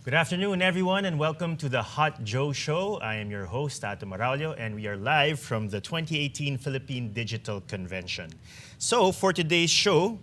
Good afternoon, everyone, and welcome to the Hot Joe Show. I am your host, Tato Maraulio, and we are live from the 2018 Philippine Digital Convention. So, for today's show,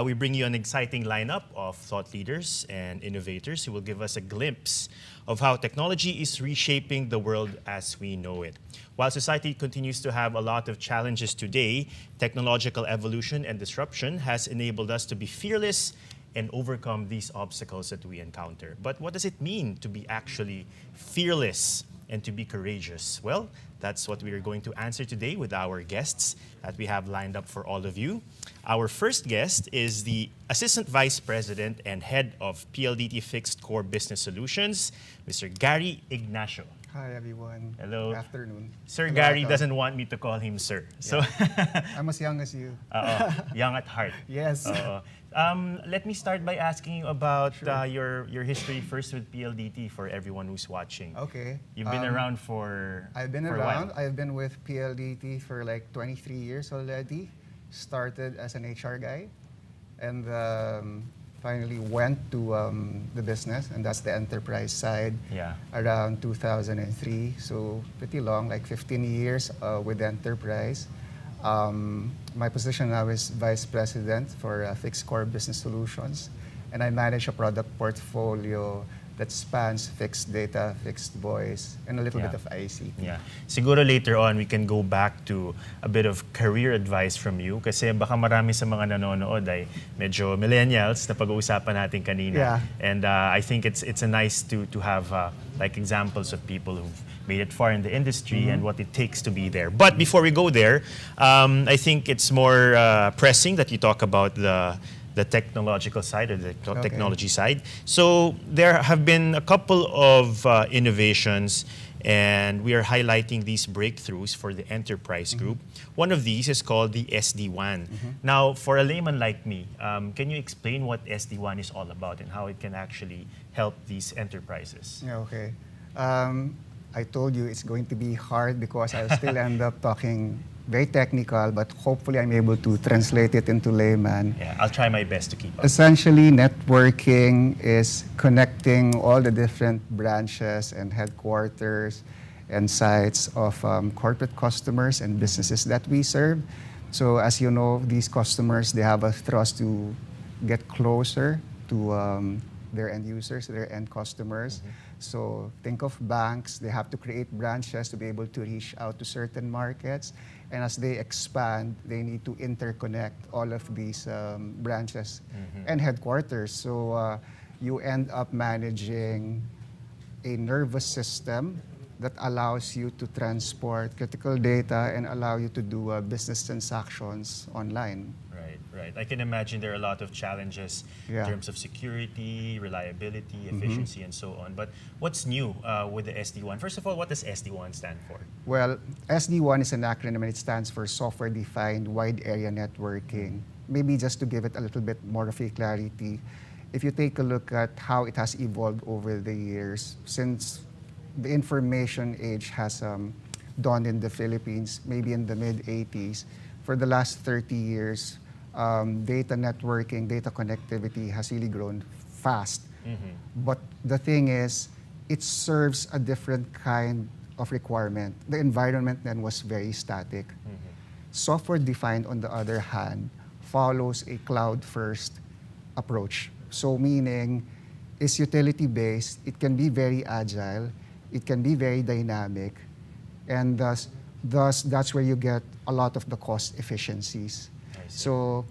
we bring you an exciting lineup of thought leaders and innovators who will give us a glimpse of how technology is reshaping the world as we know it. While society continues to have a lot of challenges today, technological evolution and disruption has enabled us to be fearless and overcome these obstacles that we encounter. But what does it mean to be actually fearless and to be courageous? Well, that's what we are going to answer today with our guests that we have lined up for all of you. Our first guest is the Assistant Vice President and Head of PLDT Fixed Core Business Solutions, Mr. Gary Ignacio. Hi, everyone. Hello. Good afternoon. Sir Gary doesn't want me to call him sir. So I'm as young as you. young at heart. Yes. Let me start by asking you about your history first with PLDT for everyone who's watching. Okay. You've been around for I've been for a around. while. I've been with PLDT for like 23 years already. Started as an HR guy and finally went to the business, and that's the enterprise side, around 2003. So pretty long, like 15 years with enterprise. My position now is Vice President for Fixed Core Business Solutions, and I manage a product portfolio that spans fixed data, fixed voice, and a little bit of ICT. Yeah. Siguro later on, we can go back to a bit of career advice from you kasi baka marami sa mga nanonood ay medyo millennials na pag-uusapan natin kanina. Yeah. And I think it's a nice to have like examples of people who've made it far in the industry and what it takes to be there. But before we go there, I think it's more pressing that you talk about the technological side or the technology side. So there have been a couple of innovations, and we are highlighting these breakthroughs for the enterprise group. One of these is called the SD-WAN. Now, for a layman like me, can you explain what SD-WAN is all about and how it can actually help these enterprises? Yeah, okay. I told you it's going to be hard because I'll still end up talking very technical, but hopefully I'm able to translate it into layman. Yeah, I'll try my best to keep up. Essentially, networking is connecting all the different branches and headquarters and sites of corporate customers and businesses that we serve. So as you know, these customers, they have a thrust to get closer to their end users, their end customers. So think of banks, they have to create branches to be able to reach out to certain markets. And as they expand, they need to interconnect all of these branches and headquarters. So you end up managing a nervous system that allows you to transport critical data and allow you to do business transactions online. Right. I can imagine there are a lot of challenges in terms of security, reliability, efficiency, and so on. But what's new with the SD-WAN? First of all, what does SD-WAN stand for? Well, SD-WAN is an acronym and it stands for Software Defined Wide Area Networking. Maybe just to give it a little bit more of a clarity, if you take a look at how it has evolved over the years, since the information age has dawned in the Philippines, maybe in the mid-80s, for the last 30 years, data networking, data connectivity has really grown fast. But the thing is, it serves a different kind of requirement. The environment then was very static. Software defined, on the other hand, follows a cloud-first approach. So meaning, it's utility-based, it can be very agile, it can be very dynamic, and thus that's where you get a lot of the cost efficiencies. So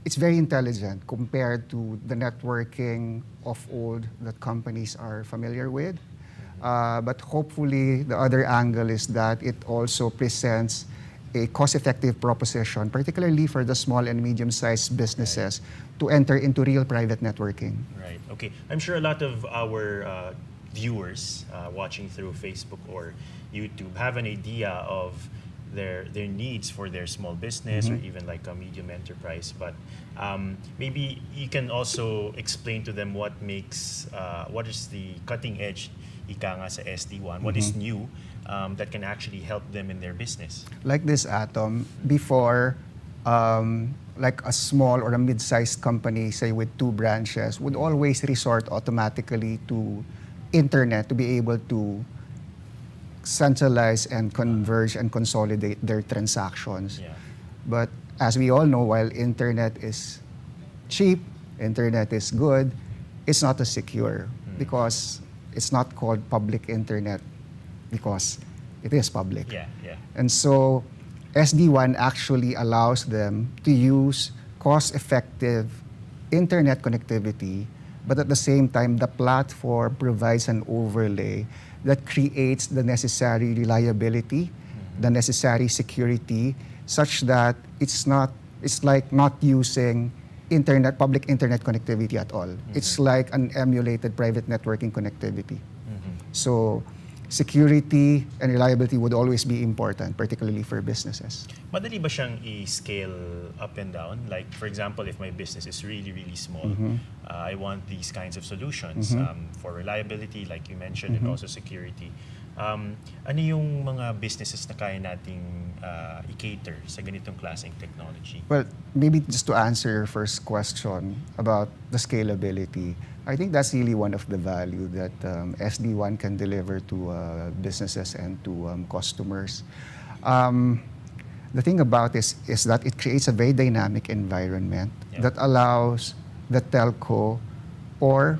it's very intelligent compared to the networking of old that companies are familiar with. But hopefully the other angle is that it also presents a cost-effective proposition, particularly for the small and medium-sized businesses, to enter into real private networking. Right. Okay. I'm sure a lot of our viewers watching through Facebook or YouTube have an idea of their needs for their small business or even like a medium enterprise. But maybe you can also explain to them what is the cutting edge ika nga sa SD-WAN, what is new that can actually help them in their business. Like this, Atom, before like a small or a mid-sized company, say with 2 branches, would always resort automatically to internet to be able to centralize and converge and consolidate their transactions. Yeah. But as we all know, while internet is cheap, internet is good, it's not as secure because it's not called public internet because it is public. Yeah, yeah. And so SD-WAN actually allows them to use cost-effective internet connectivity, but at the same time, the platform provides an overlay that creates the necessary reliability, the necessary security, such that it's like not using public internet connectivity at all. It's like an emulated private networking connectivity. So security and reliability would always be important, particularly for businesses. Madali ba siyang i-scale up and down? Like, for example, if my business is really, really small, I want these kinds of solutions for reliability, like you mentioned, and also security. Ano yung mga businesses na kaya nating i-cater sa ganitong klaseng technology? Well, maybe just to answer your first question about the scalability, I think that's really one of the value that SD-WAN can deliver to businesses and to customers. The thing about this is that it creates a very dynamic environment that allows the telco or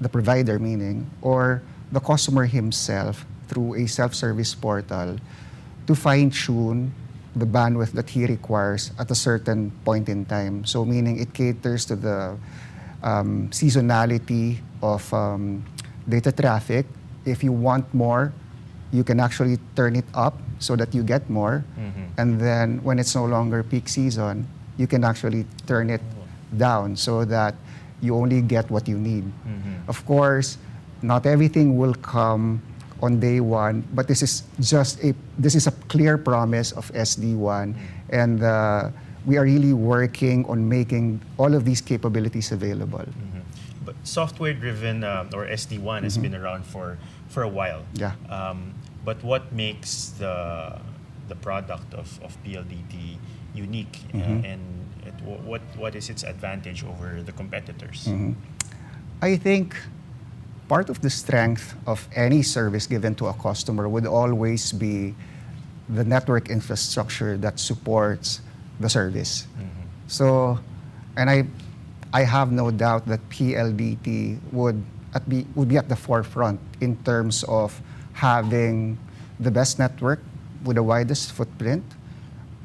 the provider, meaning, or the customer himself through a self-service portal to fine-tune the bandwidth that he requires at a certain point in time. So meaning it caters to the seasonality of data traffic. If you want more, you can actually turn it up so that you get more. And then when it's no longer peak season, you can actually turn it down so that you only get what you need. Of course, not everything will come on day one, but this is a clear promise of SD-WAN, and we are really working on making all of these capabilities available. But software-driven or SD-WAN has been around for a while. Yeah. But what makes the product of PLDT unique, and what is its advantage over the competitors? I think part of the strength of any service given to a customer would always be the network infrastructure that supports the service. So, and I have no doubt that PLDT would be at the forefront in terms of having the best network with the widest footprint,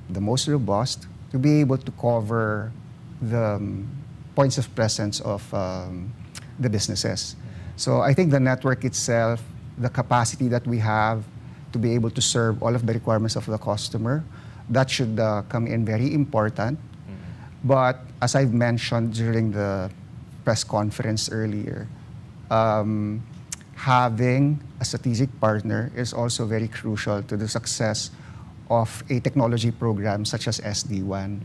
the most robust, to be able to cover the points of presence of the businesses. So I think the network itself, the capacity that we have to be able to serve all of the requirements of the customer, that should come in very important. But as I've mentioned during the press conference earlier, having a strategic partner is also very crucial to the success of a technology program such as SD-WAN.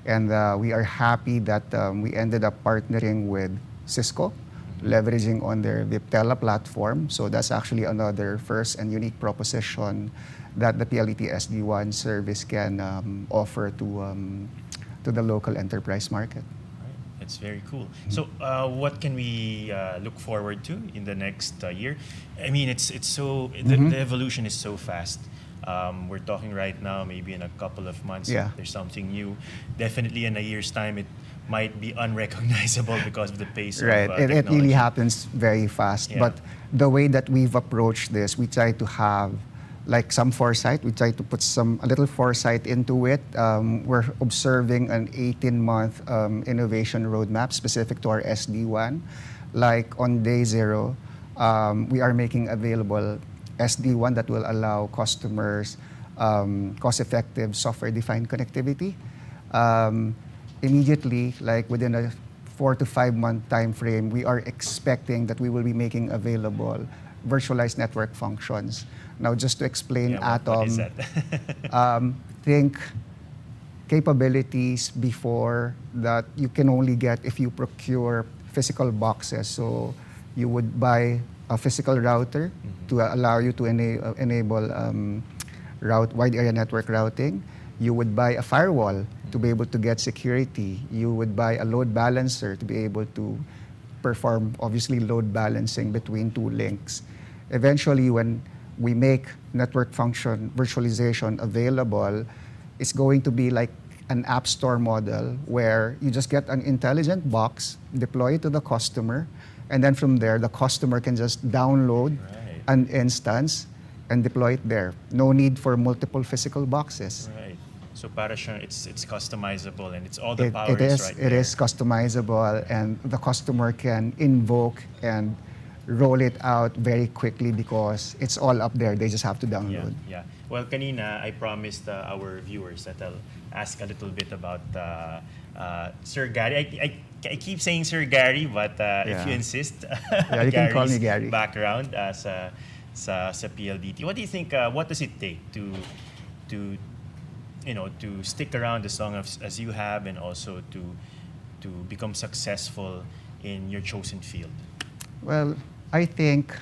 And we are happy that we ended up partnering with Cisco, leveraging on their Viptela platform. So that's actually another first and unique proposition that the PLDT SD-WAN service can offer to the local enterprise market. Right. That's very cool. So what can we look forward to in the next year? I mean, it's so the evolution is so fast. We're talking right now, maybe in a couple of months, there's something new. Definitely in a year's time, it might be unrecognizable because of the pace of technology. It really happens very fast. Yeah. But the way that we've approached this, we try to have like some foresight. We try to put a little foresight into it. We're observing an 18-month innovation roadmap specific to our SD-WAN. Like on day zero, we are making available SD-WAN that will allow customers cost-effective software-defined connectivity. Immediately, like within a 4 to 5 month time frame, we are expecting that we will be making available virtualized network functions. Now, just to explain Atom, what is that? think capabilities before that you can only get if you procure physical boxes. So you would buy a physical router to allow you to enable wide area network routing. You would buy a firewall to be able to get security. You would buy a load balancer to be able to perform, obviously, load balancing between two links. Eventually, when we make network function virtualization available, it's going to be like an app store model where you just get an intelligent box, deploy it to the customer, and then from there, the customer can just download an instance and deploy it there. No need for multiple physical boxes. Right. So para siyang it's customizable and it's all the power It is, right it there. is customizable, and the customer can invoke and roll it out very quickly because it's all up there. They just have to download. Yeah. Well, kanina, I promised our viewers that I'll ask a little bit about Sir Gary. I keep saying Sir Gary, but if you insist, Yeah, you can call me Gary. Background sa PLDT. What do you think? What does it take to stick around as long as you have, and also to become successful in your chosen field? Well, I think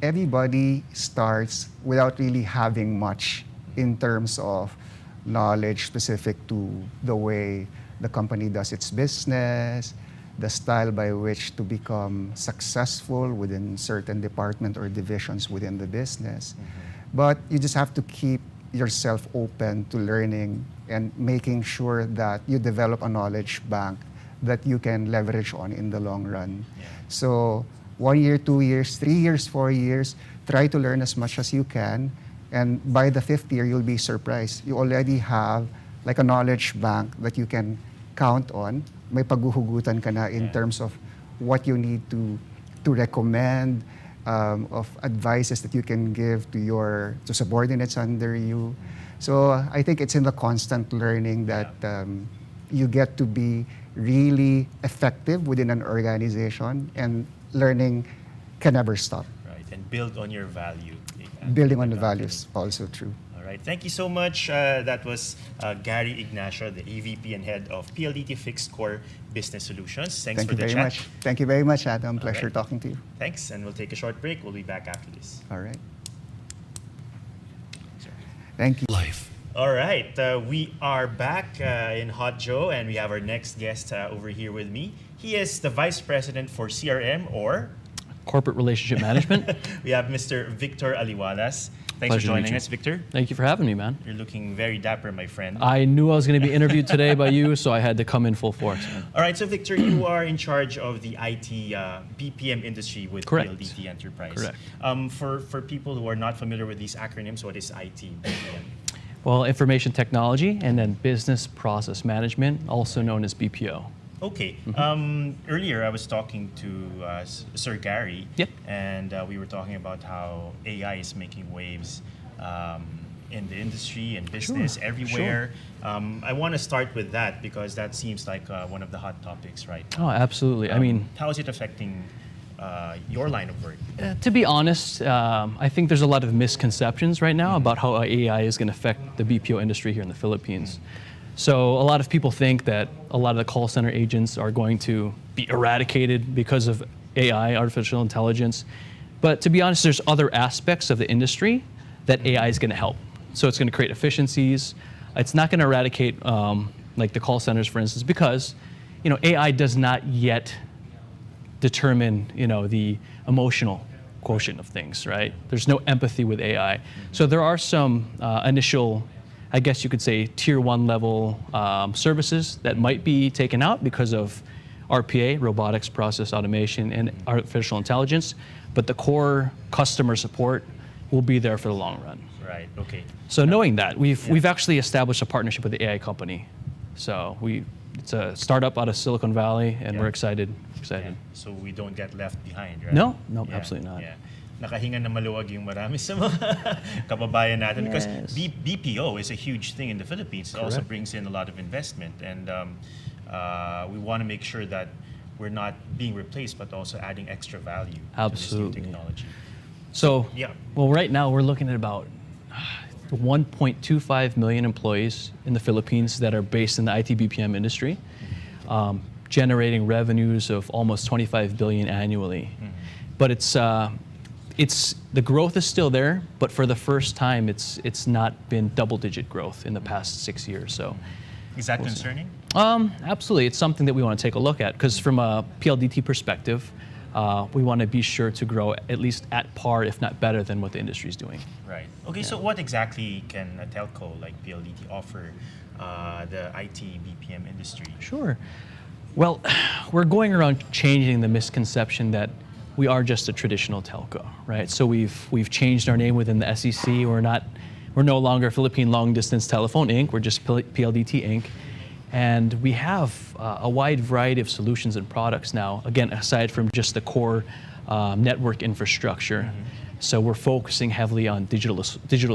everybody starts without really having much in terms of knowledge specific to the way the company does its business, the style by which to become successful within certain department or divisions within the business. But you just have to keep yourself open to learning and making sure that you develop a knowledge bank that you can leverage on in the long run. Yeah. So 1 year, 2 years, 3 years, 4 years, try to learn as much as you can. And by the 5th year, you'll be surprised. You already have like a knowledge bank that you can count on. May paghuhugutan ka na in terms of what you need to recommend, of advices that you can give to subordinates under you. So I think it's in the constant learning that you get to be really effective within an organization, and learning can never stop. Right, and build on your value. Building on the values, also true. All right, thank you so much. That was Gary Ignacio, the EVP and Head of PLDT Fixed Core Business Solutions. Thanks Thank for you the very chat. much. Thank you very much, Adam. Pleasure right. talking to you. Thanks, and we'll take a short break. We'll be back after this. All right. Thank you. Life. All right, we are back in Hot Joe, and we have our next guest over here with me. He is the Vice President for CRM, or Corporate Relationship Management. we have Mr. Victor Aliwalas. Thanks Pleasure for to meet joining you. us, Victor. Thank you for having me, man. You're looking very dapper, my friend. I knew I was going to be interviewed today by you, so I had to come in full force. Man. All right, so Victor, you are in charge of the IT BPM industry with Correct. PLDT Enterprise. Correct. For people who are not familiar with these acronyms, what is IT BPM? Well, information technology and then business process management, also known as BPO. Okay. Earlier, I was talking to Sir Gary, Yep. and we were talking about how AI is making waves in the industry and business everywhere. I want to start with that because that seems like one of the hot topics right now. Oh, absolutely. I mean, How is it affecting your line of work? to be honest, I think there's a lot of misconceptions right now about how AI is going to affect the BPO industry here in the Philippines. So a lot of people think that a lot of the call center agents are going to be eradicated because of AI, artificial intelligence. But to be honest, there's other aspects of the industry that AI is going to help. So it's going to create efficiencies. It's not going to eradicate like the call centers, for instance, because AI does not yet determine the emotional quotient of things, right? There's no empathy with AI. So there are some initial, I guess you could say, tier 1 level services that might be taken out because of RPA, robotics process automation, and artificial intelligence, but the core customer support will be there for the long run. Right. Okay. So knowing that, we've actually established a partnership with the AI company. So it's a startup out of Silicon Valley, and we're excited. Yeah. So we don't get left behind, right? No, absolutely not. Yeah. Nakahinga na maluwag yung marami sa mga kababayan natin because Yes. BPO is a huge thing in the Philippines. It also Correct. brings in a lot of investment, and we want to make sure that we're not being replaced, but also adding extra value to this new Absolutely. technology. So, Yeah. well, right now we're looking at about 1.25 million employees in the Philippines that are based in the IT BPM industry, generating revenues of almost 25 billion annually. But it's the growth is still there, but for the first time, it's not been double-digit growth in the past 6 years. So, Is that concerning? Absolutely. It's something that we want to take a look at because from a PLDT perspective, we want to be sure to grow at least at par, if not better, than what the industry is doing. Right. Okay, so what exactly can a telco like PLDT offer the IT BPM industry? Sure. Well, we're going around changing the misconception that we are just a traditional telco, right? So we've changed our name within the SEC. We're no longer Philippine Long Distance Telephone Inc. We're just PLDT Inc. And we have a wide variety of solutions and products now, again, aside from just the core network infrastructure. So we're focusing heavily on digital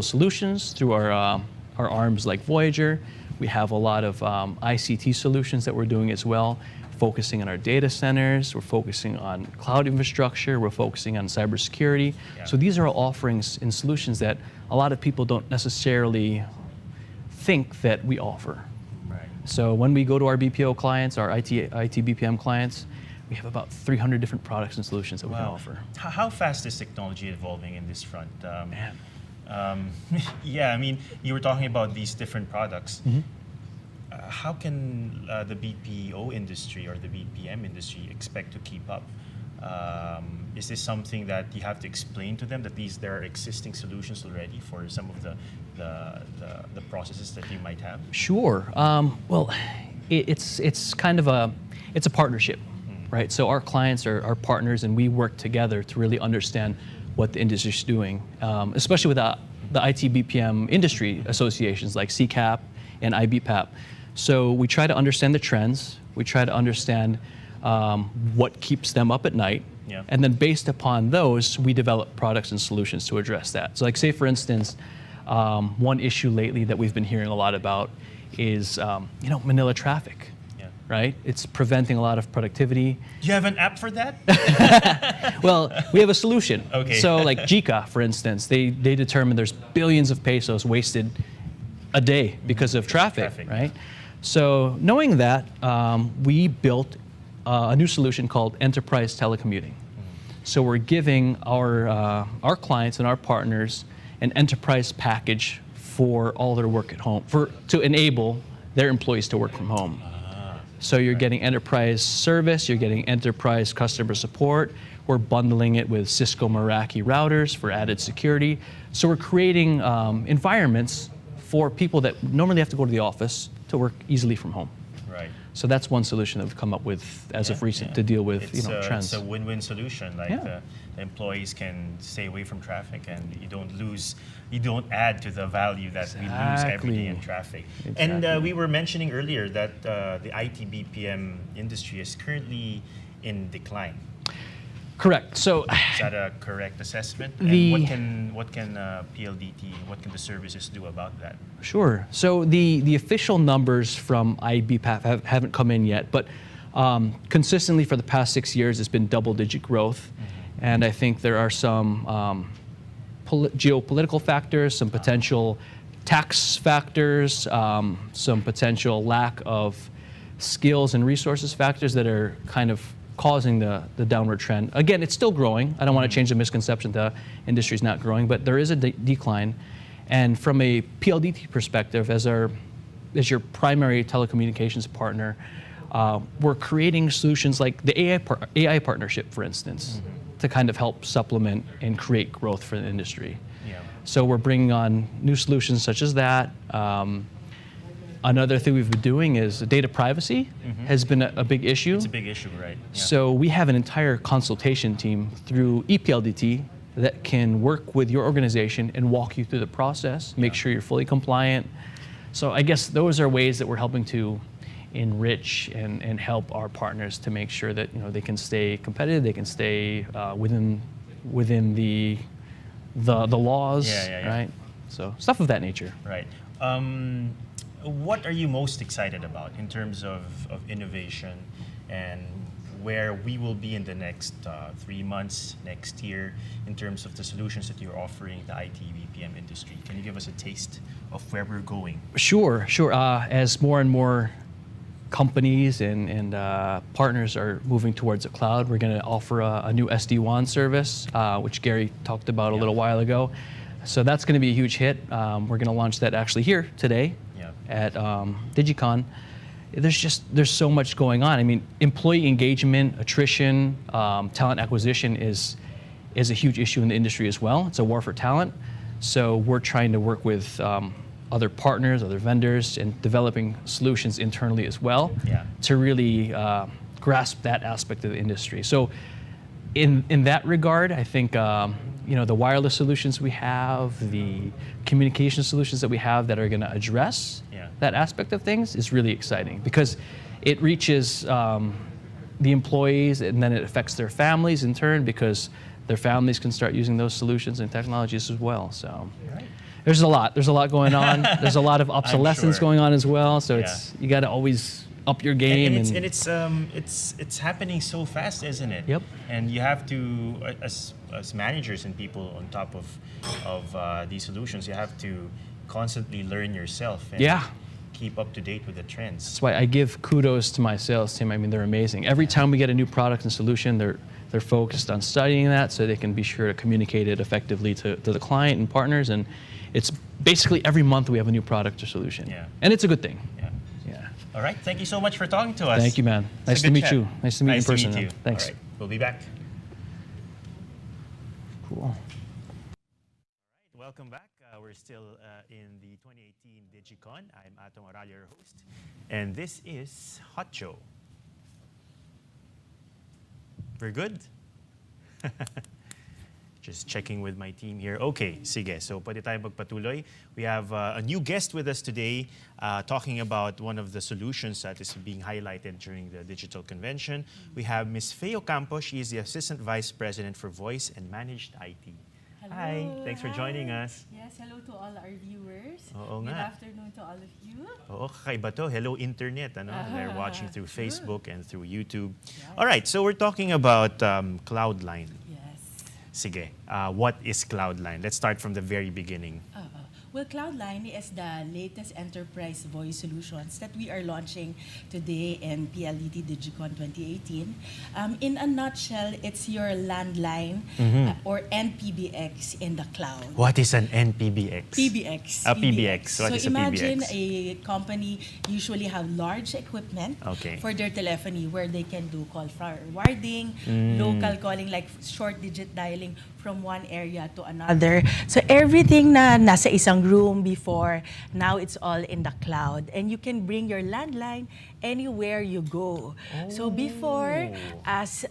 solutions through our arms like Voyager. We have a lot of ICT solutions that we're doing as well, focusing on our data centers. We're focusing on cloud infrastructure. We're focusing on cybersecurity. Yeah. So these are all offerings and solutions that a lot of people don't necessarily think that we offer. So when we go to our BPO clients, our IT BPM clients, we have about 300 different products and solutions that we can offer. How fast is technology evolving in this front? Man. Yeah, I mean, you were talking about these different products. How can the BPO industry or the BPM industry expect to keep up? Is this something that you have to explain to them that there are existing solutions already for some of the processes that you might have? Sure. Well, it's kind of a partnership, right? So our clients are partners, and we work together to really understand what the industry is doing, especially with the IT BPM industry associations like CCAP and IBPAP. So we try to understand the trends. We try to understand what keeps them up at night. Yeah. And then based upon those, we develop products and solutions to address that. So like say, for instance, one issue lately that we've been hearing a lot about is Manila traffic. Yeah. Right? It's preventing a lot of productivity. You have an app for that? Well, we have a solution. Okay. So like JICA, for instance, they determine there's billions of pesos wasted a day because of traffic, right? So knowing that, we built a new solution called enterprise telecommuting. So we're giving our clients and our partners an enterprise package for all their work at home, to enable their employees to work from home. So you're getting enterprise service, you're getting enterprise customer support. We're bundling it with Cisco Meraki routers for added security. So we're creating environments for people that normally have to go to the office to work easily from home. Right. So that's one solution that we've come up with as of recent to deal with trends. It's a win-win solution. Like the employees can stay away from traffic, and you don't add to the value that we lose every day in traffic. Exactly. And we were mentioning earlier that the IT BPM industry is currently in decline. Correct. So Is that a correct assessment? And what can PLDT, what can the services do about that? Sure. So the official numbers from IBPAP haven't come in yet, but consistently for the past 6 years, it's been double-digit growth. And I think there are some geopolitical factors, some potential tax factors, some potential lack of skills and resources factors that are kind of causing the downward trend. Again, it's still growing. I don't want to change the misconception that the industry is not growing, but there is a decline. And from a PLDT perspective, as your primary telecommunications partner, we're creating solutions like the AI partnership, for instance, to kind of help supplement and create growth for the industry. Yeah. So we're bringing on new solutions such as that. Another thing we've been doing is data privacy has been a big issue. It's a big issue, right? Yeah. So we have an entire consultation team through ePLDT that can work with your organization and walk you through the process, make sure you're fully compliant. So I guess those are ways that we're helping to enrich and help our partners to make sure that they can stay competitive, they can stay within the laws, right? So stuff of that nature. Right. What are you most excited about in terms of innovation and where we will be in the next 3 months, next year, in terms of the solutions that you're offering the IT BPM industry? Can you give us a taste of where we're going? Sure. As more and more companies and partners are moving towards the cloud, we're going to offer a new SD-WAN service, which Gary talked about a little while ago. So that's going to be a huge hit. We're going to launch that actually here today. at Digicon, there's so much going on. I mean, employee engagement, attrition, talent acquisition is a huge issue in the industry as well. It's a war for talent. So we're trying to work with other partners, other vendors, and developing solutions internally as well to really grasp that aspect of the industry. So in that regard, I think the wireless solutions we have, the communication solutions that we have that are going to address that aspect of things is really exciting because it reaches the employees and then it affects their families in turn because their families can start using those solutions and technologies as well. So there's a lot going on. There's a lot of obsolescence going on as well. So you got to always up your game. And it's happening so fast, isn't it? Yep. And you have to, as managers and people on top of these solutions, you have to constantly learn yourself and keep up to date with the trends. That's why I give kudos to my sales team. I mean, they're amazing. Every time we get a new product and solution, they're focused on studying that so they can be sure to communicate it effectively to the client and partners. And it's basically every month we have a new product or solution. And it's a good thing. All right. Thank you so much for talking to us. Thank you, man. Nice to meet you. Nice to meet you in person. Nice to meet you. Thanks. All right. We'll be back. Cool. Welcome back. We're still in the 2018 Digicon. I'm Atom Oral, your host. And this is Hot Joe. We're good? Just checking with my team here. Okay, sige. So pwede tayo magpatuloy. We have a new guest with us today talking about one of the solutions that is being highlighted during the digital convention. We have Ms. Feo Campos. She is the Assistant Vice President for Voice and Managed IT. Hello. Hi, thanks for joining us. Yes, hello to all our viewers. Oo Good nga. afternoon to all of you. Oo, kakaiba to. Hello, Internet. Ano? They're watching through True. Facebook and through YouTube. Yes. All right, so we're talking about Cloudline. Yes. Sige, what is Cloudline? Let's start from the very beginning. Well, Cloudline is the latest enterprise voice solutions that we are launching today in PLDT Digicon 2018. In a nutshell, it's your landline or NPBX in the cloud. What is an NPBX? PBX. PBX. What so is a imagine PBX? a company usually have large equipment for their telephony where they can do call forwarding, local calling like short digit dialing from one area to another. So everything na nasa isang room before, now it's all in the cloud. And you can bring your landline anywhere you go. So before, as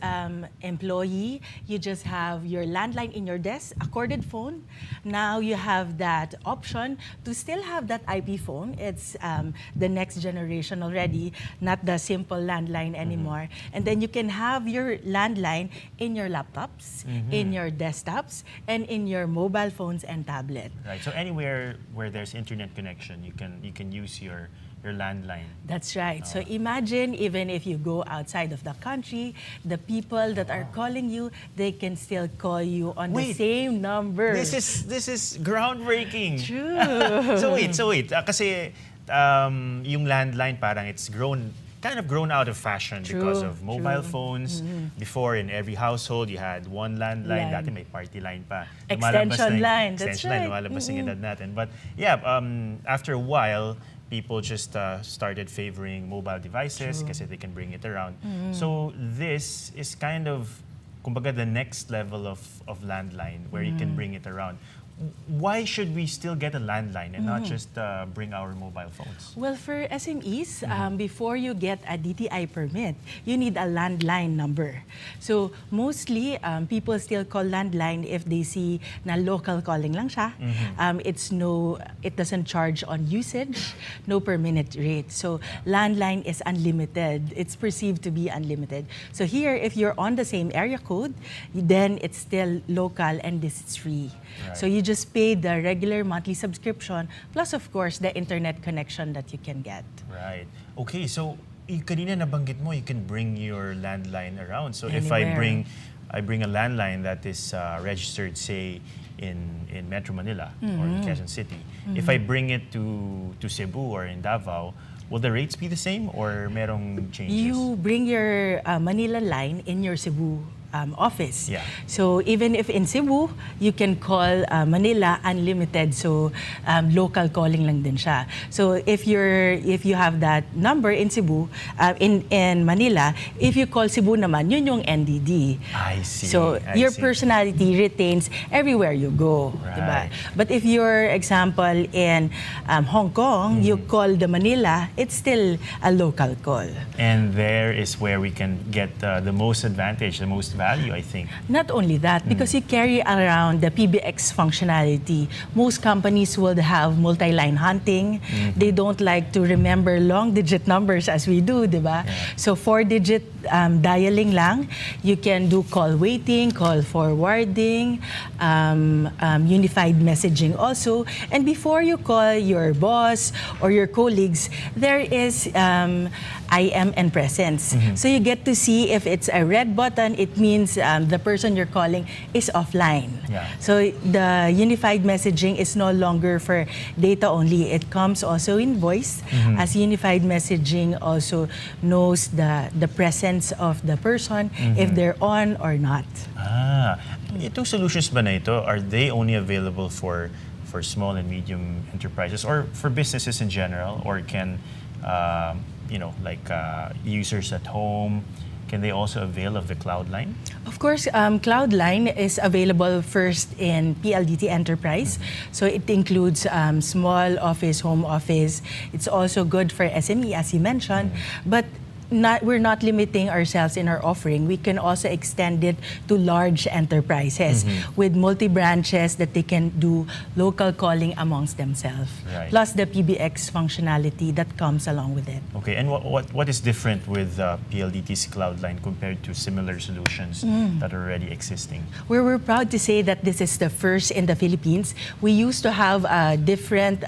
employee, you just have your landline in your desk, a corded phone. Now you have that option to still have that IP phone. It's the next generation already, not the simple landline anymore. And then you can have your landline in your laptops, in your desktops, and in your mobile phones and tablet. Right. So anywhere where there's internet connection, you can use your landline. That's right. So imagine even if you go outside of the country, the people that are calling you, they can still call you on the same number. This is groundbreaking. True. So wait. Kasi yung landline parang it's kind of grown out of fashion because of mobile phones. Before, in every household, you had one landline. Dati may party line pa. Extension line. That's right. Lumalabas yung edad natin. But yeah, after a while, people just started favoring mobile devices kasi they can bring it around. So this is kind of, kumbaga, the next level of landline where you can bring it around. Why should we still get a landline and not just bring our mobile phones? Well, for SMEs, before you get a DTI permit, you need a landline number. So mostly, people still call landline if they see na local calling lang siya. It doesn't charge on usage, no per minute rate. So landline is unlimited. It's perceived to be unlimited. So here, if you're on the same area code, then it's still local and this is free. Right. So you just pay the regular monthly subscription, plus of course the internet connection that you can get. Right. Okay, so kanina nabanggit mo, you can bring your landline around. So if Anywhere. I bring a landline that is registered, say, in Metro Manila or in Quezon City, if I bring it to Cebu or in Davao, will the rates be the same or merong changes? You bring your Manila line in your Cebu office. Yeah. So even if in Cebu, you can call Manila unlimited. So local calling lang din siya. So if you have that number in Cebu, in Manila, if you call Cebu naman, yun yung NDD. I see. So your personality retains everywhere you go. Right. Diba? But if you're, example, in Hong Kong, you call the Manila, it's still a local call. And there is where we can get the most advantage, the most value, I think. Not only that, because you carry around the PBX functionality, most companies will have multi-line hunting. They don't like to remember long-digit numbers as we do, di ba? Yeah. So 4-digit dialing lang. You can do call waiting, call forwarding, unified messaging also. And before you call your boss or your colleagues, there is IM and presence. So you get to see if it's a red button, it means the person you're calling is offline. Yeah. So the unified messaging is no longer for data only. It comes also in voice, as unified messaging also knows the presence of the person, if they're on or not. Itong solutions ba na ito, are they only available for small and medium enterprises or for businesses in general, or can users at home, can they also avail of the cloud line? Of course, cloud line is available first in PLDT Enterprise. So it includes small office, home office. It's also good for SME, as you mentioned. But we're not limiting ourselves in our offering. We can also extend it to large enterprises with multi-branches that they can do local calling amongst themselves. Right. Plus the PBX functionality that comes along with it. Okay, and what is different with PLDT's cloud line compared to similar solutions that are already existing? We're proud to say that this is the first in the Philippines. We used to have a different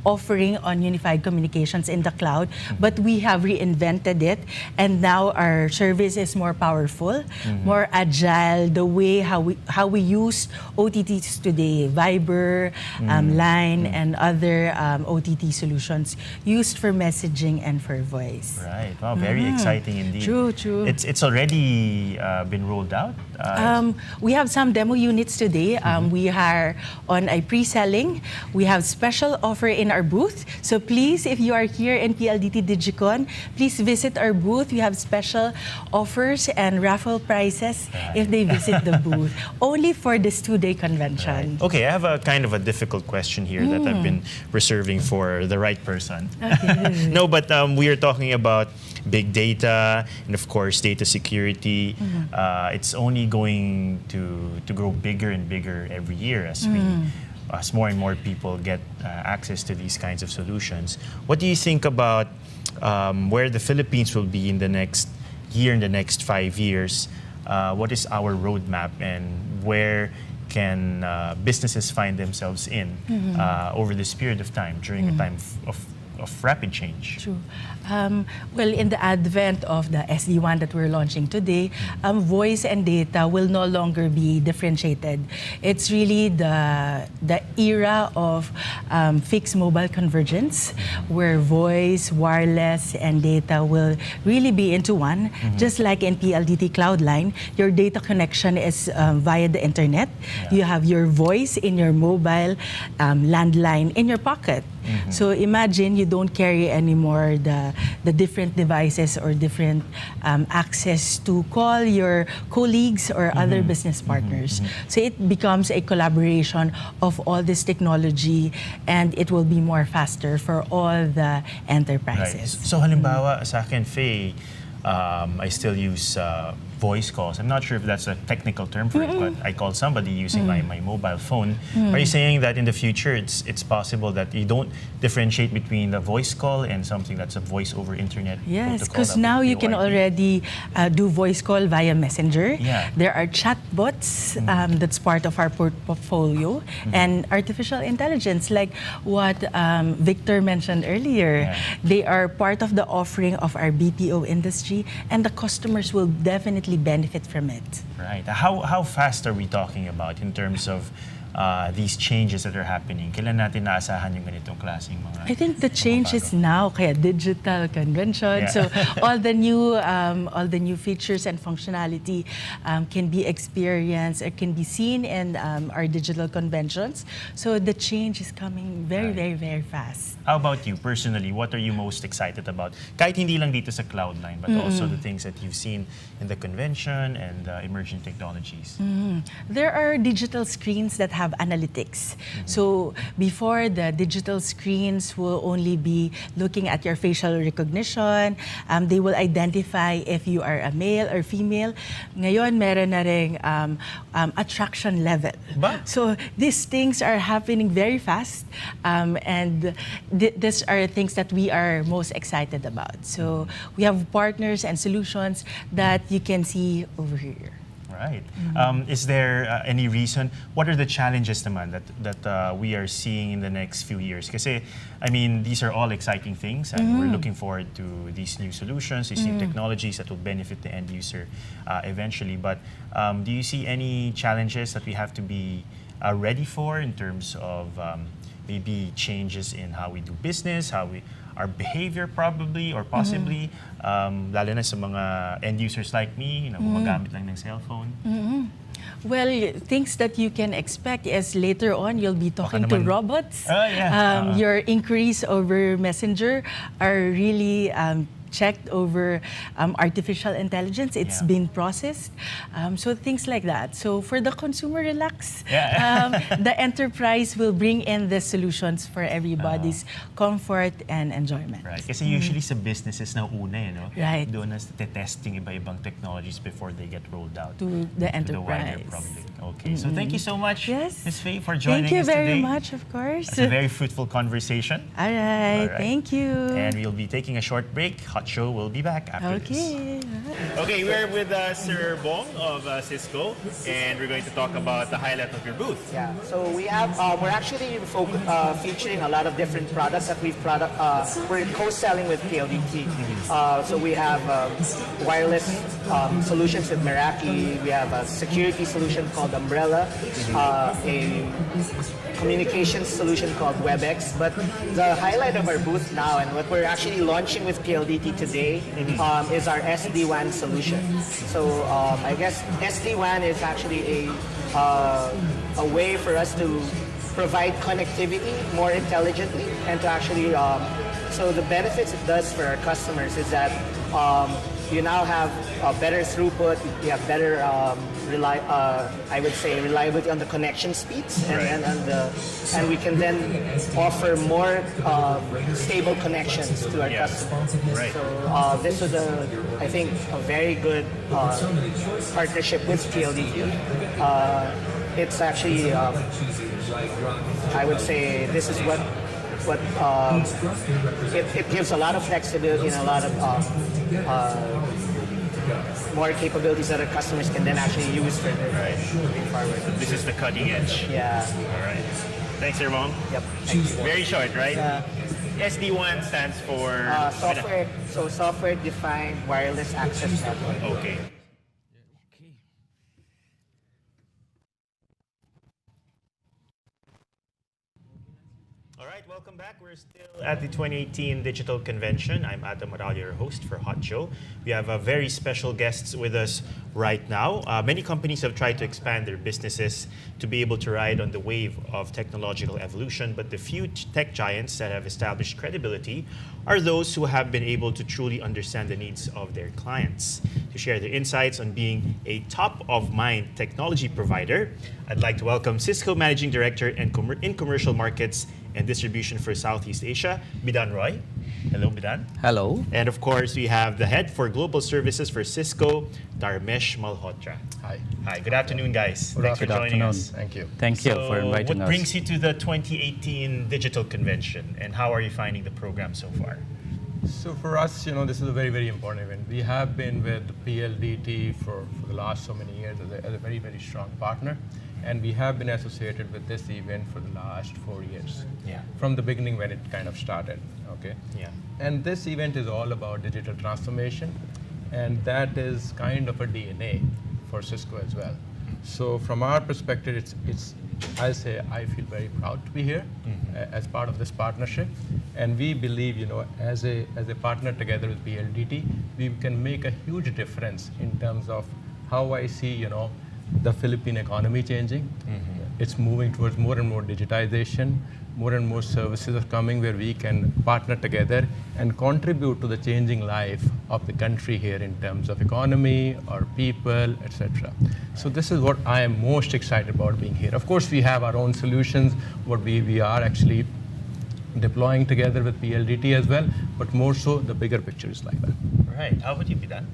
offering on unified communications in the cloud, but we have reinvented it. And now our service is more powerful, more agile. The way how we use OTTs today, Viber, Line, and other OTT solutions used for messaging and for voice. Right. Wow, very exciting indeed. True. It's already been rolled out. We have some demo units today. We are on a pre-selling. We have special offer in our booth. So please, if you are here in PLDT Digicon, please visit our booth. We have special offers and raffle prizes if they visit the booth. Only for this 2-day convention. Right. Okay, I have a kind of a difficult question here that I've been reserving for the right person. Okay. No, but we are talking about big data and of course data security. It's only going to grow bigger and bigger every year as more and more people get access to these kinds of solutions. What do you think about where the Philippines will be in the next year, in the next 5 years? What is our roadmap, and where can businesses find themselves in over this period of time, during a time of rapid change? True. Well, in the advent of the SD-WAN that we're launching today, voice and data will no longer be differentiated. It's really the era of fixed mobile convergence, where voice, wireless, and data will really be into one. Just like in PLDT Cloud Line, your data connection is via the internet. You have your voice in your mobile landline in your pocket. So imagine you don't carry anymore the different devices or different access to call your colleagues or other business partners. So it becomes a collaboration of all this technology, and it will be more faster for all the enterprises. Right. So halimbawa sa akin, Faye, I still use voice calls. I'm not sure if that's a technical term for it, but I call somebody using my mobile phone. Are you saying that in the future it's possible that you don't differentiate between the voice call and something that's a voice over internet Yes, protocol? because now you can already do voice call via Messenger. Yeah. There are chatbots that's part of our portfolio, and artificial intelligence, like what Victor mentioned earlier. Yeah. They are part of the offering of our BPO industry, and the customers will definitely actually benefit from it. Right. How fast are we talking about in terms of these changes that are happening? Kailan natin naasahan yung ganitong klaseng mga I think the change is pagbabago? now, kaya digital convention. Yeah. So all the new features and functionality can be experienced or can be seen in our digital conventions. So the change is coming very, very, very fast. How about you personally? What are you most excited about? Kahit hindi lang dito sa Cloud9, but also the things that you've seen in the convention and emerging technologies. There are digital screens that have analytics. So before, the digital screens will only be looking at your facial recognition. They will identify if you are a male or female. Ngayon, meron na ring attraction level. Ba? So these things are happening very fast, and these are things that we are most excited about. So we have partners and solutions that you can see over here. Right. Is there any reason? What are the challenges naman that we are seeing in the next few years? Kasi, I mean, these are all exciting things, and we're looking forward to these new solutions, these new technologies that will benefit the end user eventually. But do you see any challenges that we have to be ready for in terms of maybe changes in how we do business, our behavior probably or possibly, lalo na sa mga end users like me, gumagamit lang ng cellphone? Well, things that you can expect is later on you'll be talking to naman- robots. Oh, yeah. Your inquiries over Messenger are really checked over artificial intelligence. It's Yeah. been processed. So things like that. So for the consumer, relax. Yeah. The enterprise will bring in the solutions for everybody's comfort and enjoyment. Right. Kasi usually sa businesses na una, Right. doon na testing iba-ibang technologies before they get rolled out To the to the wider enterprise. public. Okay. So thank you so much, Yes. Ms. Faye, for joining Thank you us very today. much, of course. It's a very fruitful conversation. All right. All right. Thank you. And we'll be taking a short break. Hot Show will be back after this. Okay. Okay, we're with Sir Bong of Cisco, and we're going to talk about the highlight of your booth. Yeah, so we have we're actually featuring a lot of different products that we're co-selling with PLDT. So we have wireless solutions with Meraki. We have a security solution called Umbrella, a communications solution called WebEx. But the highlight of our booth now, and what we're actually launching with PLDT today, is our SD-WAN solution. So I guess SD-WAN is actually a way for us to provide connectivity more intelligently and to actually so the benefits it does for our customers is that you now have better throughput, you have better I would say reliability on the connection speeds, and we can then offer more stable connections to our customers. Right. So this was I think a very good partnership with PLDT. It's actually I would say this is what it gives a lot of flexibility and a lot of more capabilities that our customers can then actually use for their moving forward. This is the cutting edge. Yeah. All right. Thanks, Sir Bong. Yep. Thank you. Very short, right? SD-WAN stands for software-defined wireless access network. Okay. All right, welcome back. We're still at the 2018 Digital Convention. I'm Ato Morales, your host for Hot Show. We have very special guests with us right now. Many companies have tried to expand their businesses to be able to ride on the wave of technological evolution, but the few tech giants that have established credibility are those who have been able to truly understand the needs of their clients. To share their insights on being a top-of-mind technology provider, I'd like to welcome Cisco Managing Director in Commercial Markets and Distribution for Southeast Asia, Bidan Roy. Hello, Bidan. Hello. And of course, we have the head for Global Services for Cisco, Dharmesh Malhotra. Hi. Hi, good afternoon, guys. Thanks for Good joining afternoon. us. Thank you. Thank you for inviting what us. brings you to the 2018 Digital Convention, and how are you finding the program so far? So for us, this is a very, very important event. We have been with PLDT for the last so many years as a very, very strong partner. And we have been associated with this event for the last 4 years. Yeah. From the beginning when it kind of started, okay? Yeah. And this event is all about digital transformation. And that is kind of a DNA for Cisco as well. So from our perspective, I'll say I feel very proud to be here as part of this partnership. And we believe, as a partner together with PLDT, we can make a huge difference in terms of how I see, the Philippine economy changing. It's moving towards more and more digitization. More and more services are coming where we can partner together and contribute to the changing life of the country here in terms of economy, our people, etc. So this is what I am most excited about being here. Of course, we have our own solutions, what we are actually deploying together with PLDT as well, but more so the bigger picture is like that. Right. How would you be done?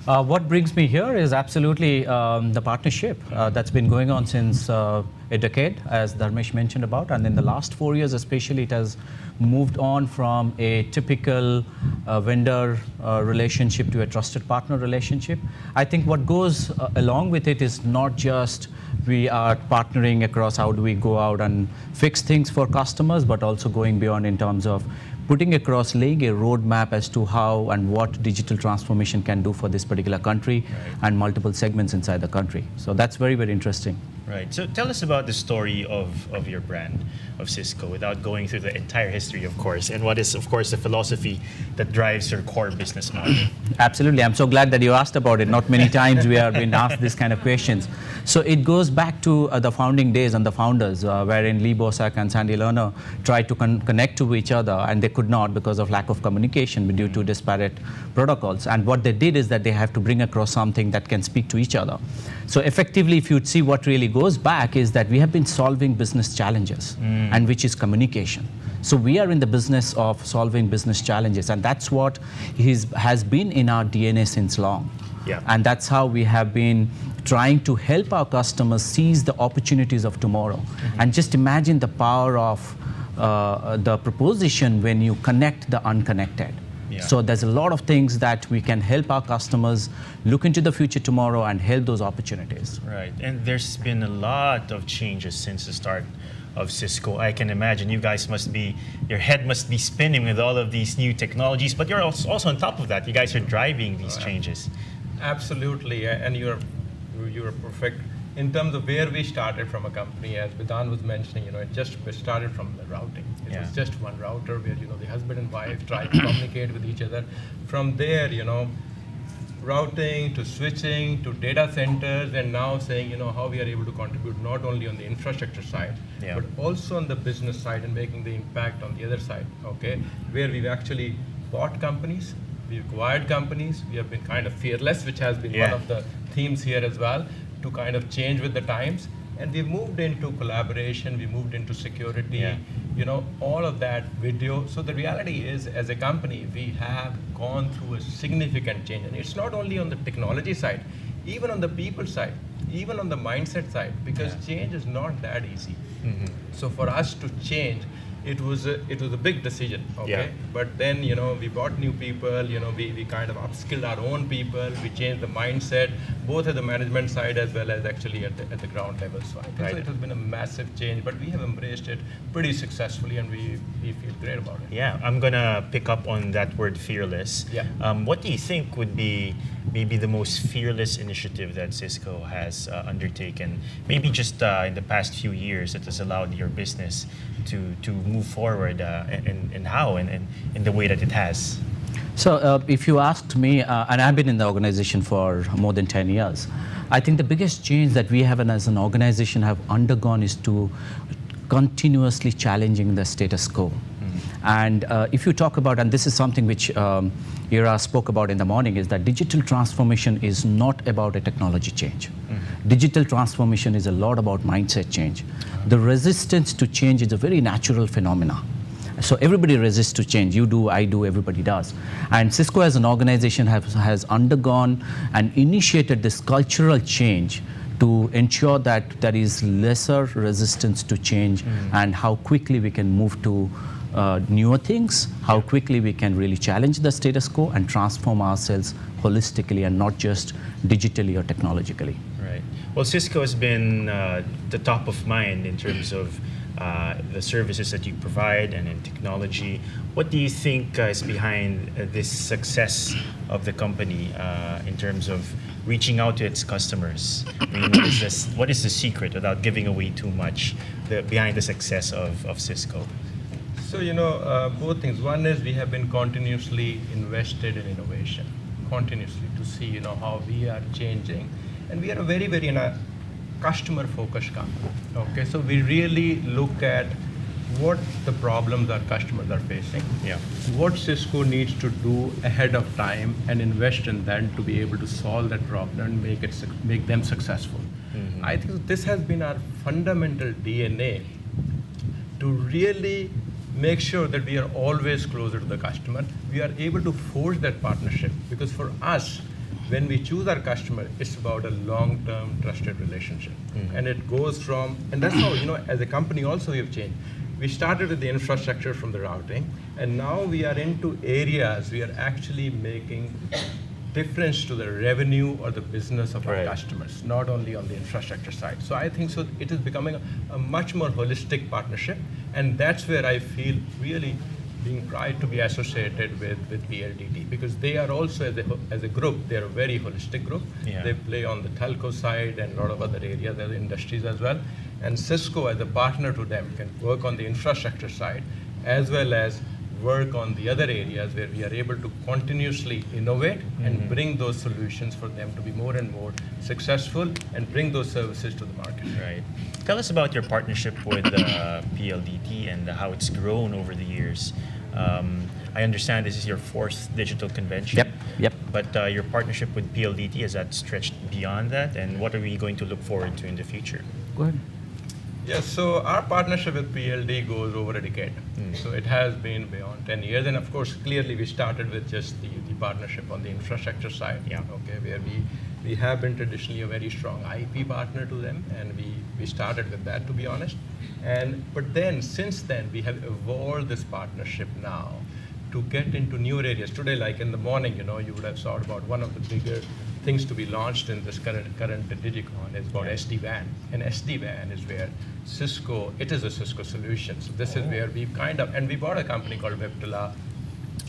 What brings me here is absolutely the partnership that's been going on since a decade, as Dharmesh mentioned about, and in the last 4 years especially, it has moved on from a typical vendor relationship to a trusted partner relationship. I think what goes along with it is not just we are partnering across how do we go out and fix things for customers, but also going beyond in terms of putting across, laying a roadmap as to how and what digital transformation can do for this particular country and multiple segments inside the country. So that's very, very interesting. Right. So tell us about the story of your brand, of Cisco, without going through the entire history, of course, and what is, of course, the philosophy that drives your core business model. Absolutely. I'm so glad that you asked about it. Not many times we are being asked this kind of questions. So it goes back to the founding days and the founders, wherein Lee Bosak and Sandy Lerner tried to connect to each other, and they could not because of lack of communication due to disparate protocols. And what they did is that they have to bring across something that can speak to each other. So effectively, if you'd see what really goes back is that we have been solving business challenges, and which is communication. So we are in the business of solving business challenges, and that's what has been in our DNA since long. Yeah. And that's how we have been trying to help our customers seize the opportunities of tomorrow. And just imagine the power of the proposition when you connect the unconnected. Yeah. So there's a lot of things that we can help our customers look into the future tomorrow and help those opportunities. Right. And there's been a lot of changes since the start of Cisco. I can imagine you guys your head must be spinning with all of these new technologies, but you're also on top of that. You guys are driving these changes. Absolutely, and you're perfect. In terms of where we started from a company, as Bidan was mentioning, we started from the routing. It was just one router where, the husband and wife tried to communicate with each other. From there, routing to switching to data centers, and now saying, how we are able to contribute not only on the infrastructure side, but also on the business side and making the impact on the other side, okay? Where we've actually bought companies, we've acquired companies, we have been kind of fearless, which has been one of the themes here as well, to kind of change with the times. And we've moved into collaboration, we moved into security, all of that video. So the reality is, as a company, we have gone through a significant change. And it's not only on the technology side, even on the people side, even on the mindset side, because change is not that easy. So for us to change, it was a big decision, okay? Yeah. But then, we brought new people, we kind of upskilled our own people, we changed the mindset, both at the management side as well as actually at the ground level. So I think so it has been a massive change, but we have embraced it pretty successfully, and we feel great about it. Yeah, I'm gonna pick up on that word fearless. Yeah. What do you think would be maybe the most fearless initiative that Cisco has undertaken, maybe just in the past few years, that has allowed your business to move forward, and how, and in the way that it has? So if you asked me, and I've been in the organization for more than 10 years, I think the biggest change that we have as an organization have undergone is to continuously challenging the status quo. And if you talk about, and this is something which Ira spoke about in the morning, is that digital transformation is not about a technology change. Digital transformation is a lot about mindset change. The resistance to change is a very natural phenomena. So everybody resists to change. You do, I do, everybody does. And Cisco as an organization has undergone and initiated this cultural change to ensure that there is lesser resistance to change, and how quickly we can move to newer things, how quickly we can really challenge the status quo and transform ourselves holistically and not just digitally or technologically. Right. Well, Cisco has been the top of mind in terms of the services that you provide and in technology. What do you think is behind this success of the company in terms of reaching out to its customers? I mean, what is the secret, without giving away too much, behind the success of Cisco? So, both things. One is we have been continuously invested in innovation, continuously, to see, how we are changing. And we are a very, very customer-focused company. Okay, so we really look at what the problems our customers are facing, what Cisco needs to do ahead of time, and invest in that to be able to solve that problem and make them successful. Mm-hmm. I think this has been our fundamental DNA, to really make sure that we are always closer to the customer. We are able to forge that partnership, because for us, when we choose our customer, it's about a long-term trusted relationship. Mm-hmm. And it goes from, and that's how, as a company also we have changed. We started with the infrastructure from the routing, and now we are into areas we are actually making difference to the revenue or the business of our customers, not only on the infrastructure side. So I think so it is becoming a much more holistic partnership, and that's where I feel really being proud to be associated with PLDT, because they are also, as a group, they're a very holistic group. Yeah. They play on the telco side and a lot of other areas, other industries as well. And Cisco, as a partner to them, can work on the infrastructure side as well as work on the other areas where we are able to continuously innovate and bring those solutions for them to be more and more successful and bring those services to the market. Right. Tell us about your partnership with PLDT and how it's grown over the years. I understand this is your 4th digital convention. Yep. But your partnership with PLDT, has that stretched beyond that? And what are we going to look forward to in the future? Go ahead. Yes, so our partnership with PLD goes over a decade. So it has been beyond 10 years. And of course, clearly we started with just the partnership on the infrastructure side, where we have been traditionally a very strong IP partner to them, and we started with that, to be honest. But then, since then, we have evolved this partnership now to get into newer areas. Today, like in the morning, you would have saw about one of the bigger things to be launched in this current Digicon is about SD-WAN. And SD-WAN is where Cisco, it is a Cisco solution. So this is where we've and we bought a company called Viptela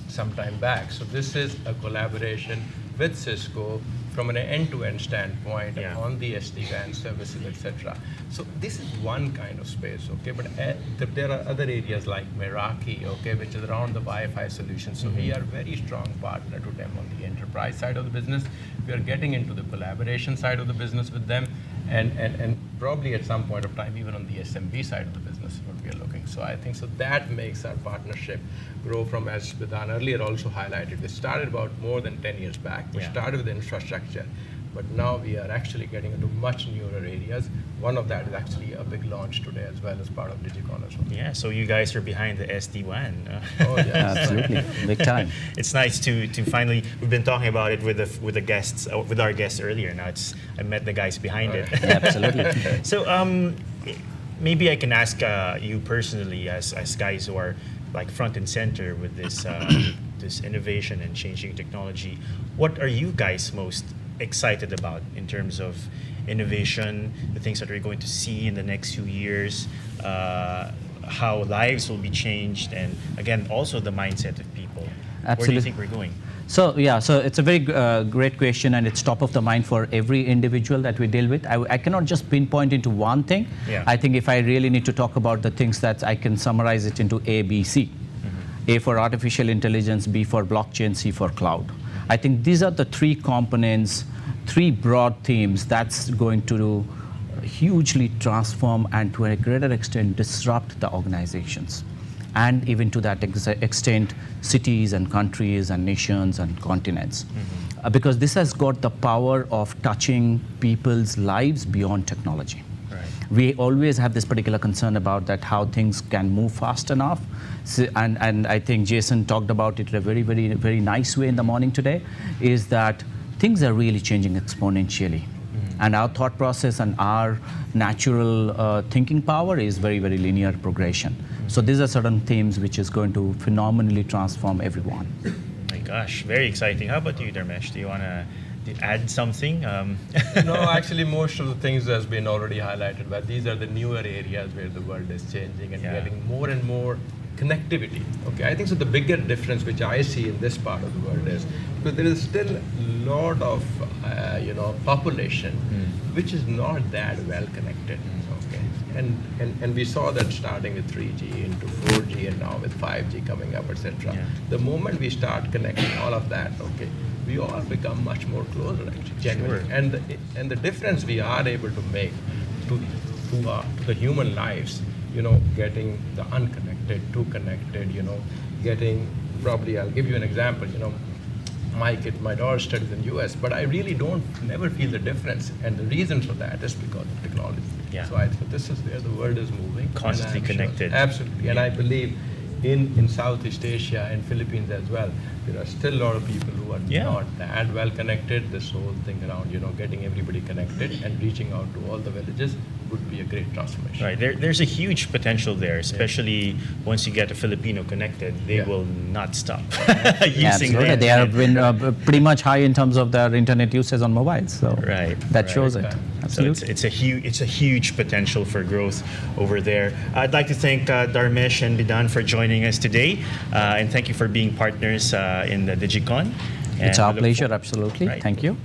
some time back. So this is a collaboration with Cisco from an end-to-end standpoint on the SD-WAN services, etc. So this is one kind of space, okay? But there are other areas like Meraki, okay, which is around the Wi-Fi solution. So we are a very strong partner to them on the enterprise side of the business. We are getting into the collaboration side of the business with them, and probably at some point of time, even on the SMB side of the business, what we are looking. So I think so that makes our partnership grow from, as Vidhan earlier also highlighted, we started about more than 10 years back. We started with infrastructure, but now we are actually getting into much newer areas. One of that is actually a big launch today as well as part of Digicon as well. Yeah, so you guys are behind the SD-WAN. Oh, yeah, absolutely, big time. It's nice to finally, we've been talking about it with the guests, with our guests earlier. Now I met the guys behind it. Yeah, absolutely. So maybe I can ask you personally, as guys who are like front and center with this this innovation and changing technology, what are you guys most excited about in terms of innovation, the things that we're going to see in the next few years, how lives will be changed, and again, also the mindset of people? Absolutely. Where do you think we're going? So it's a very great question, and it's top of the mind for every individual that we deal with. I cannot just pinpoint into one thing. Yeah. I think if I really need to talk about the things, that I can summarize it into A, B, C. A for artificial intelligence, B for blockchain, C for cloud. I think these are the 3 components, 3 broad themes that's going to hugely transform and to a greater extent disrupt the organizations. And even to that extent, cities and countries and nations and continents. Because this has got the power of touching people's lives beyond technology. Right. We always have this particular concern about that, how things can move fast enough. So, and I think Jason talked about it in a very, very, very nice way in the morning today, is that things are really changing exponentially. And our thought process and our natural thinking power is very, very linear progression. So these are certain themes which is going to phenomenally transform everyone. My gosh, very exciting. How about you, Dharmesh? Do you want to add something? No, actually, most of the things has been already highlighted, but these are the newer areas where the world is changing and getting more and more connectivity. Okay, I think so. The bigger difference which I see in this part of the world is because there is still a lot of population which is not that well connected. Okay, and we saw that starting with 3G into 4G and now with 5G coming up, etc. The moment we start connecting all of that, okay, we all become much more closer actually, genuinely. Sure. And the difference we are able to make to the human lives, getting the unconnected to connected, getting probably, I'll give you an example, my daughter studies in US, but I really never feel the difference. And the reason for that is because of technology. Yeah. So I think this is where the world is moving. Constantly connected. Sure, absolutely. And I believe in Southeast Asia and Philippines as well, there are still a lot of people who are not that well connected. This whole thing around, getting everybody connected and reaching out to all the villages would be a great transformation. Right. There's a huge potential there, especially once you get a Filipino connected, they will not stop using Absolutely. the They have been pretty much high in terms of their internet usage on mobiles. So that shows it. Absolutely. So it's a huge potential for growth over there. I'd like to thank Dharmesh and Bidan for joining us today, and thank you for being partners in the Digicon. It's our pleasure, absolutely. Right. Thank you.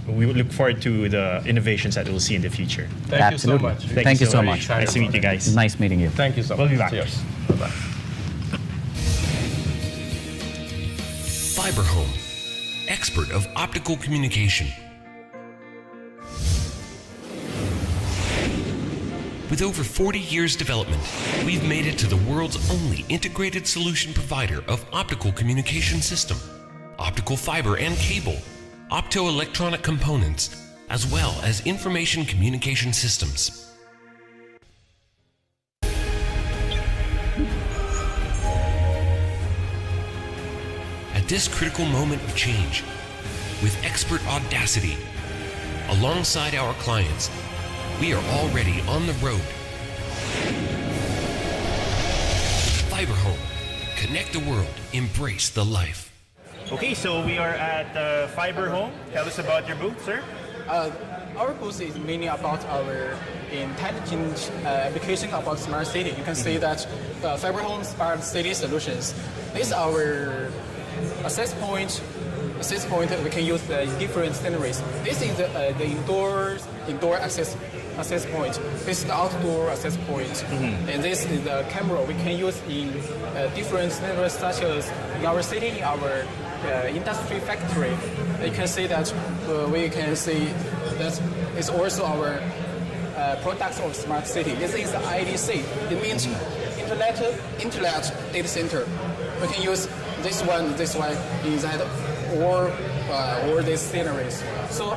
We look forward to the innovations that we'll see in the future. Thank you so much. Thank you so much. Nice to meet you guys. Nice meeting you. Thank you so much. We'll be back. Cheers. Bye-bye. FiberHome, expert of optical communication. With over 40 years development, we've made it to the world's only integrated solution provider of optical communication system, optical fiber and cable, optoelectronic components, as well as information communication systems. At this critical moment of change, with expert audacity, alongside our clients, we are already on the road. FiberHome. Connect the world. Embrace the life. Okay, so we are at FiberHome. Tell us about your booth, sir. Our booth is mainly about our intelligent application about smart city. You can see that FiberHome Smart City Solutions. This is our access point. We can use the different scenarios. This is the indoor access point. This is the outdoor access point. And this is the camera we can use in different scenarios, such as in our city, in our industry factory. You can see that we can see that it's also our products of smart city. This is the IDC. It means Internet Data Center. We can use this one inside or these scenarios. So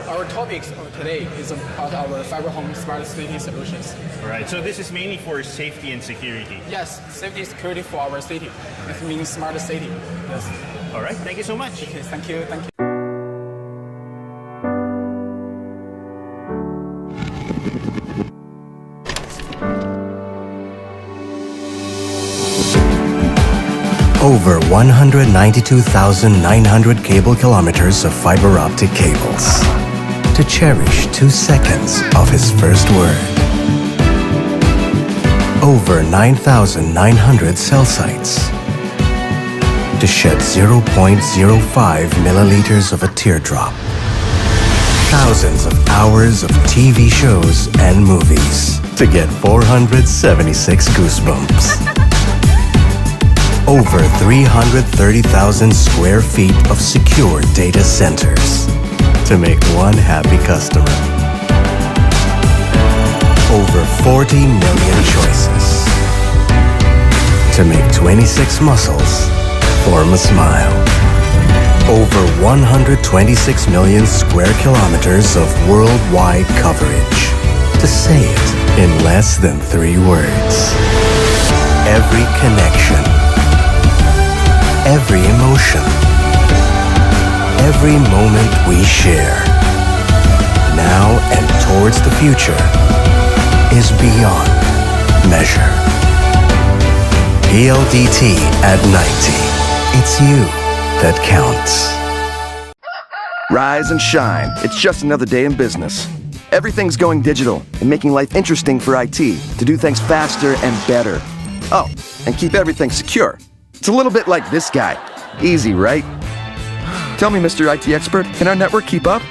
our topics of today is about our FiberHome Smart City Solutions. All right, so this is mainly for safety and security. Yes, safety and security for our city. It means smart city. Yes. All right, thank you so much. Okay, thank you. Over 192,900 cable kilometers of fiber optic cables to cherish 2 seconds of his first word. Over 9,900 cell sites to shed 0.05 milliliters of a teardrop. Thousands of hours of TV shows and movies to get 476 goosebumps. Over 330,000 square feet of secure data centers to make one happy customer. Over 40 million choices to make 26 muscles form a smile. Over 126 million square kilometers of worldwide coverage to say it in less than 3 words. Every connection, every emotion, every moment we share, now and towards the future, is beyond measure. PLDT at 90. It's you that counts. Rise and shine. It's just another day in business. Everything's going digital and making life interesting for IT to do things faster and better. Oh, and keep everything secure. It's a little bit like this guy. Easy, right? Tell me, Mr. IT expert, can our network keep up?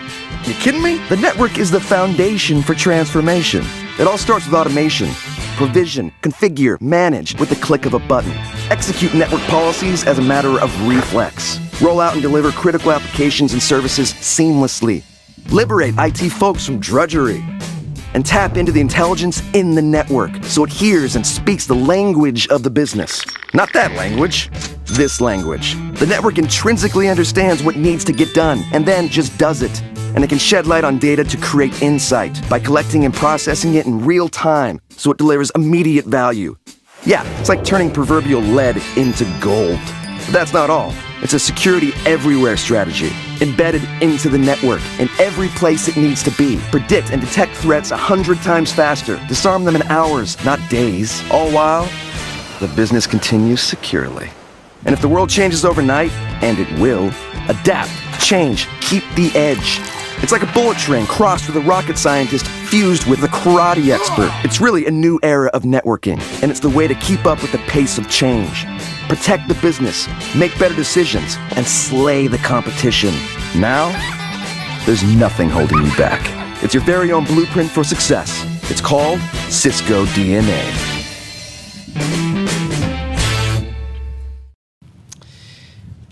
You kidding me? The network is the foundation for transformation. It all starts with automation. Provision, configure, manage with the click of a button. Execute network policies as a matter of reflex. Roll out and deliver critical applications and services seamlessly. Liberate IT folks from drudgery. And tap into the intelligence in the network so it hears and speaks the language of the business. Not that language, this language. The network intrinsically understands what needs to get done and then just does it. And it can shed light on data to create insight by collecting and processing it in real time so it delivers immediate value. Yeah, it's like turning proverbial lead into gold. But that's not all. It's a security everywhere strategy, embedded into the network in every place it needs to be. Predict and detect threats 100 times faster. Disarm them in hours, not days. All while, the business continues securely. And if the world changes overnight, and it will, adapt, change, keep the edge. It's like a bullet train crossed with a rocket scientist fused with a karate expert. It's really a new era of networking, and it's the way to keep up with the pace of change. Protect the business, make better decisions, and slay the competition. Now, there's nothing holding you back. It's your very own blueprint for success. It's called Cisco DNA.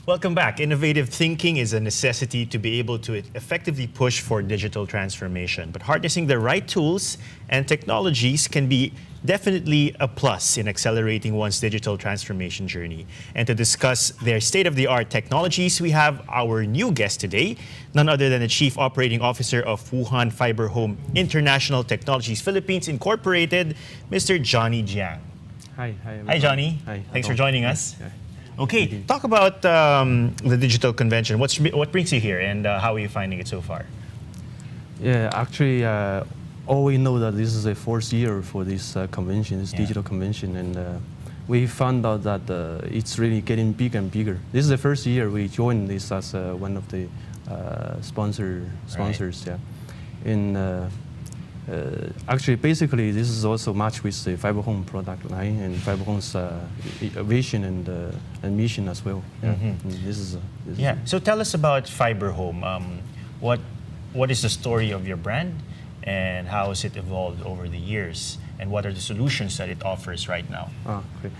Welcome back. Innovative thinking is a necessity to be able to effectively push for digital transformation. But harnessing the right tools and technologies can be definitely a plus in accelerating one's digital transformation journey. And to discuss their state-of-the-art technologies, we have our new guest today, none other than the Chief Operating Officer of Wuhan Fiber Home International Technologies Philippines Incorporated, Mr. Johnny Jiang. Hi. Hi, Johnny. Hi. Thanks for joining us. Yeah. Okay, talk about the digital convention. What brings you here, and how are you finding it so far? Yeah, actually, all we know that this is the fourth year for this convention, this digital convention, and we found out that it's really getting bigger and bigger. This is the first year we joined this as one of the sponsors. Right. Yeah, and actually, basically, this is also matched with the Fiber Home product line and Fiber Home's vision and mission as well. Yeah. Mm-hmm. So tell us about Fiber Home. What is the story of your brand, and how has it evolved over the years, and what are the solutions that it offers right now? Okay.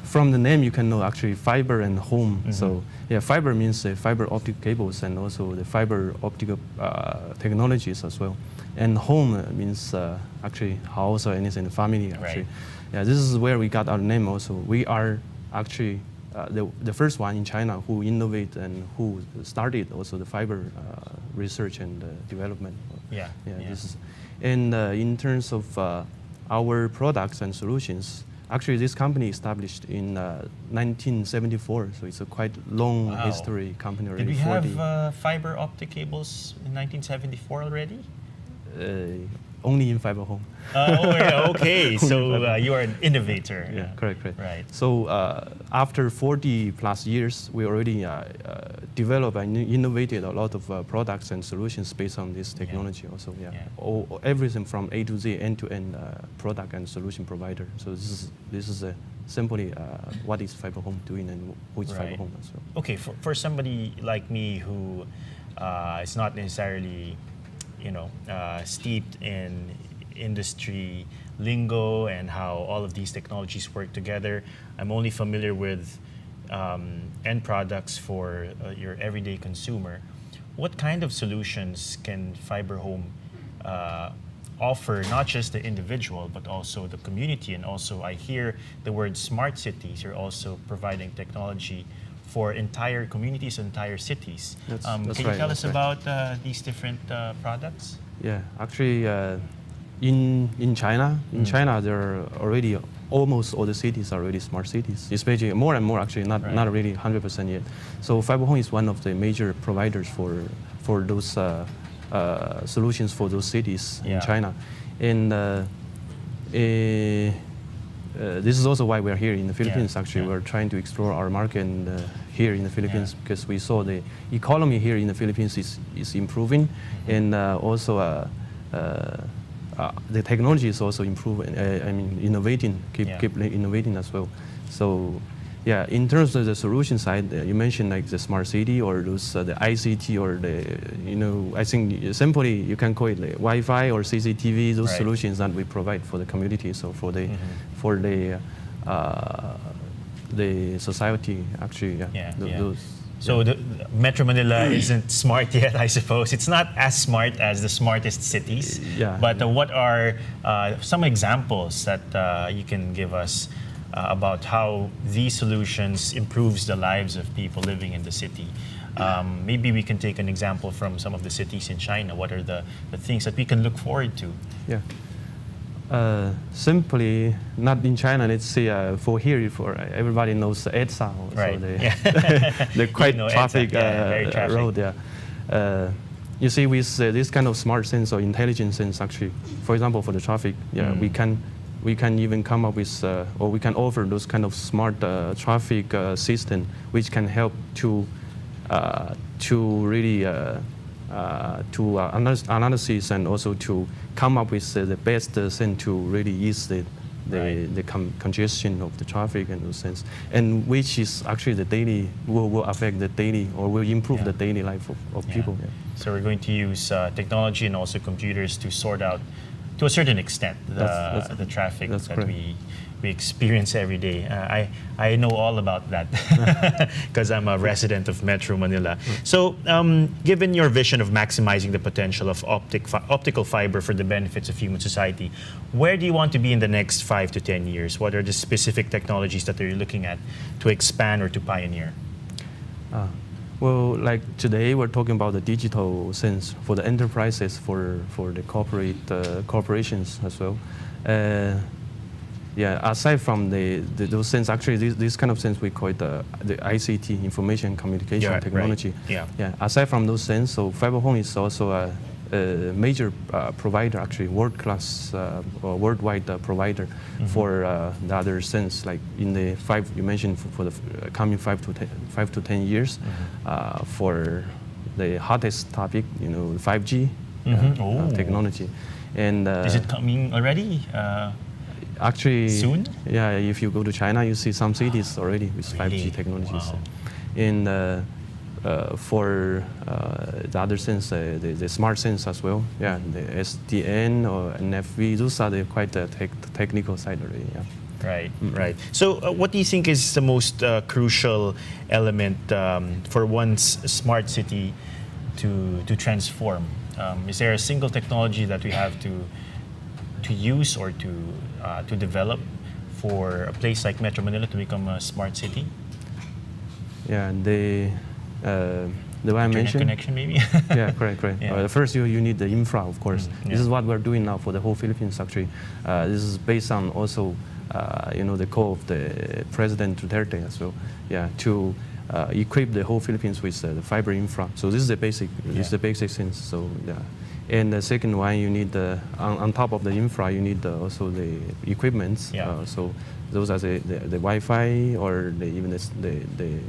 From the name, you can know actually fiber and home. Mm-hmm. So yeah, fiber means fiber optic cables and also the fiber optical technologies as well. And home means actually house or anything, family actually. Right. Yeah, this is where we got our name also. We are actually the first one in China who innovate and who started also the fiber research and development. Yeah. This is, and in terms of our products and solutions, actually this company established in 1974, so it's a quite long history company already. Did we have fiber optic cables in 1974 already? Only in Fiber Home. Okay. So you are an innovator. Yeah, correct. Right. So after 40 plus years, we already developed and innovated a lot of products and solutions based on this technology. Also, everything from A to Z, end-to-end product and solution provider. So this is simply what is Fiber Home doing and who is Fiber Home as well. Okay, for somebody like me who is not necessarily steeped in industry lingo and how all of these technologies work together. I'm only familiar with end products for your everyday consumer. What kind of solutions can Fiber Home offer, not just the individual, but also the community? And also, I hear the word smart cities. You're also providing technology for entire communities, entire cities. Can you tell us about these different products? Yeah, actually, in China, there are already almost all the cities are already smart cities. Especially more and more, actually, not really 100% yet. So Fiber Home is one of the major providers for those solutions for those cities in China, and this is also why we're here in the Philippines. Actually, we're trying to explore our market here in the Philippines because we saw the economy here in the Philippines is improving, and also the technology is also improving. I mean, innovating, keep innovating as well. So, yeah, in terms of the solution side, you mentioned like the smart city or those the ICT or the I think simply you can call it like Wi-Fi or CCTV. Those solutions that we provide for the community. So for the society, actually, those. So Metro Manila isn't smart yet, I suppose. It's not as smart as the smartest cities. But what are some examples that you can give us about how these solutions improves the lives of people living in the city? Maybe we can take an example from some of the cities in China. What are the things that we can look forward to? Simply, not in China, let's say for here, for everybody knows EDSA, so the quite traffic road. You see, with this kind of smart sense or intelligent sense, actually, for example, for the traffic, we can even come up with, or we can offer those kind of smart traffic system, which can help to really to analysis and also to come up with the best thing to really ease the congestion of the traffic and those things, and which is actually the daily will affect the daily or will improve the daily life of people. So we're going to use technology and also computers to sort out, to a certain extent, the traffic that we experience every day. I know all about that because I'm a resident of Metro Manila. So given your vision of maximizing the potential of optical fiber for the benefits of human society, where do you want to be in the next 5 to 10 years? What are the specific technologies that you're looking at to expand or to pioneer? Well, like today, we're talking about the digital sense for the enterprises, for the corporations as well. Aside from those sense, actually, this kind of sense we call it the ICT, information communication technology. Aside from those sense, so Fiber Home is also a major provider, actually world-class or worldwide provider for the other sense, like in the you mentioned for the coming 5 to 10 years for the hottest topic, 5G technology. And is it coming already? Actually, soon? Yeah, if you go to China, you see some cities already with 5G technologies. Wow. And for the other sense, the smart sense as well. Yeah, the SDN or NFV, those are the quite technical side already. Right, right. So what do you think is the most crucial element for one's smart city to transform? Is there a single technology that we have to use or to develop for a place like Metro Manila to become a smart city? Yeah, the way I mentioned connection, maybe. Yeah, correct. First, you need the infra, of course. This is what we're doing now for the whole Philippines. Actually, this is based on also the call of the President Duterte as well. Yeah, to equip the whole Philippines with the fiber infra. So this is the basic. This is the basic sense. So yeah. And the second one, you need on top of the infra, you need also the equipments. So those are the Wi-Fi or even the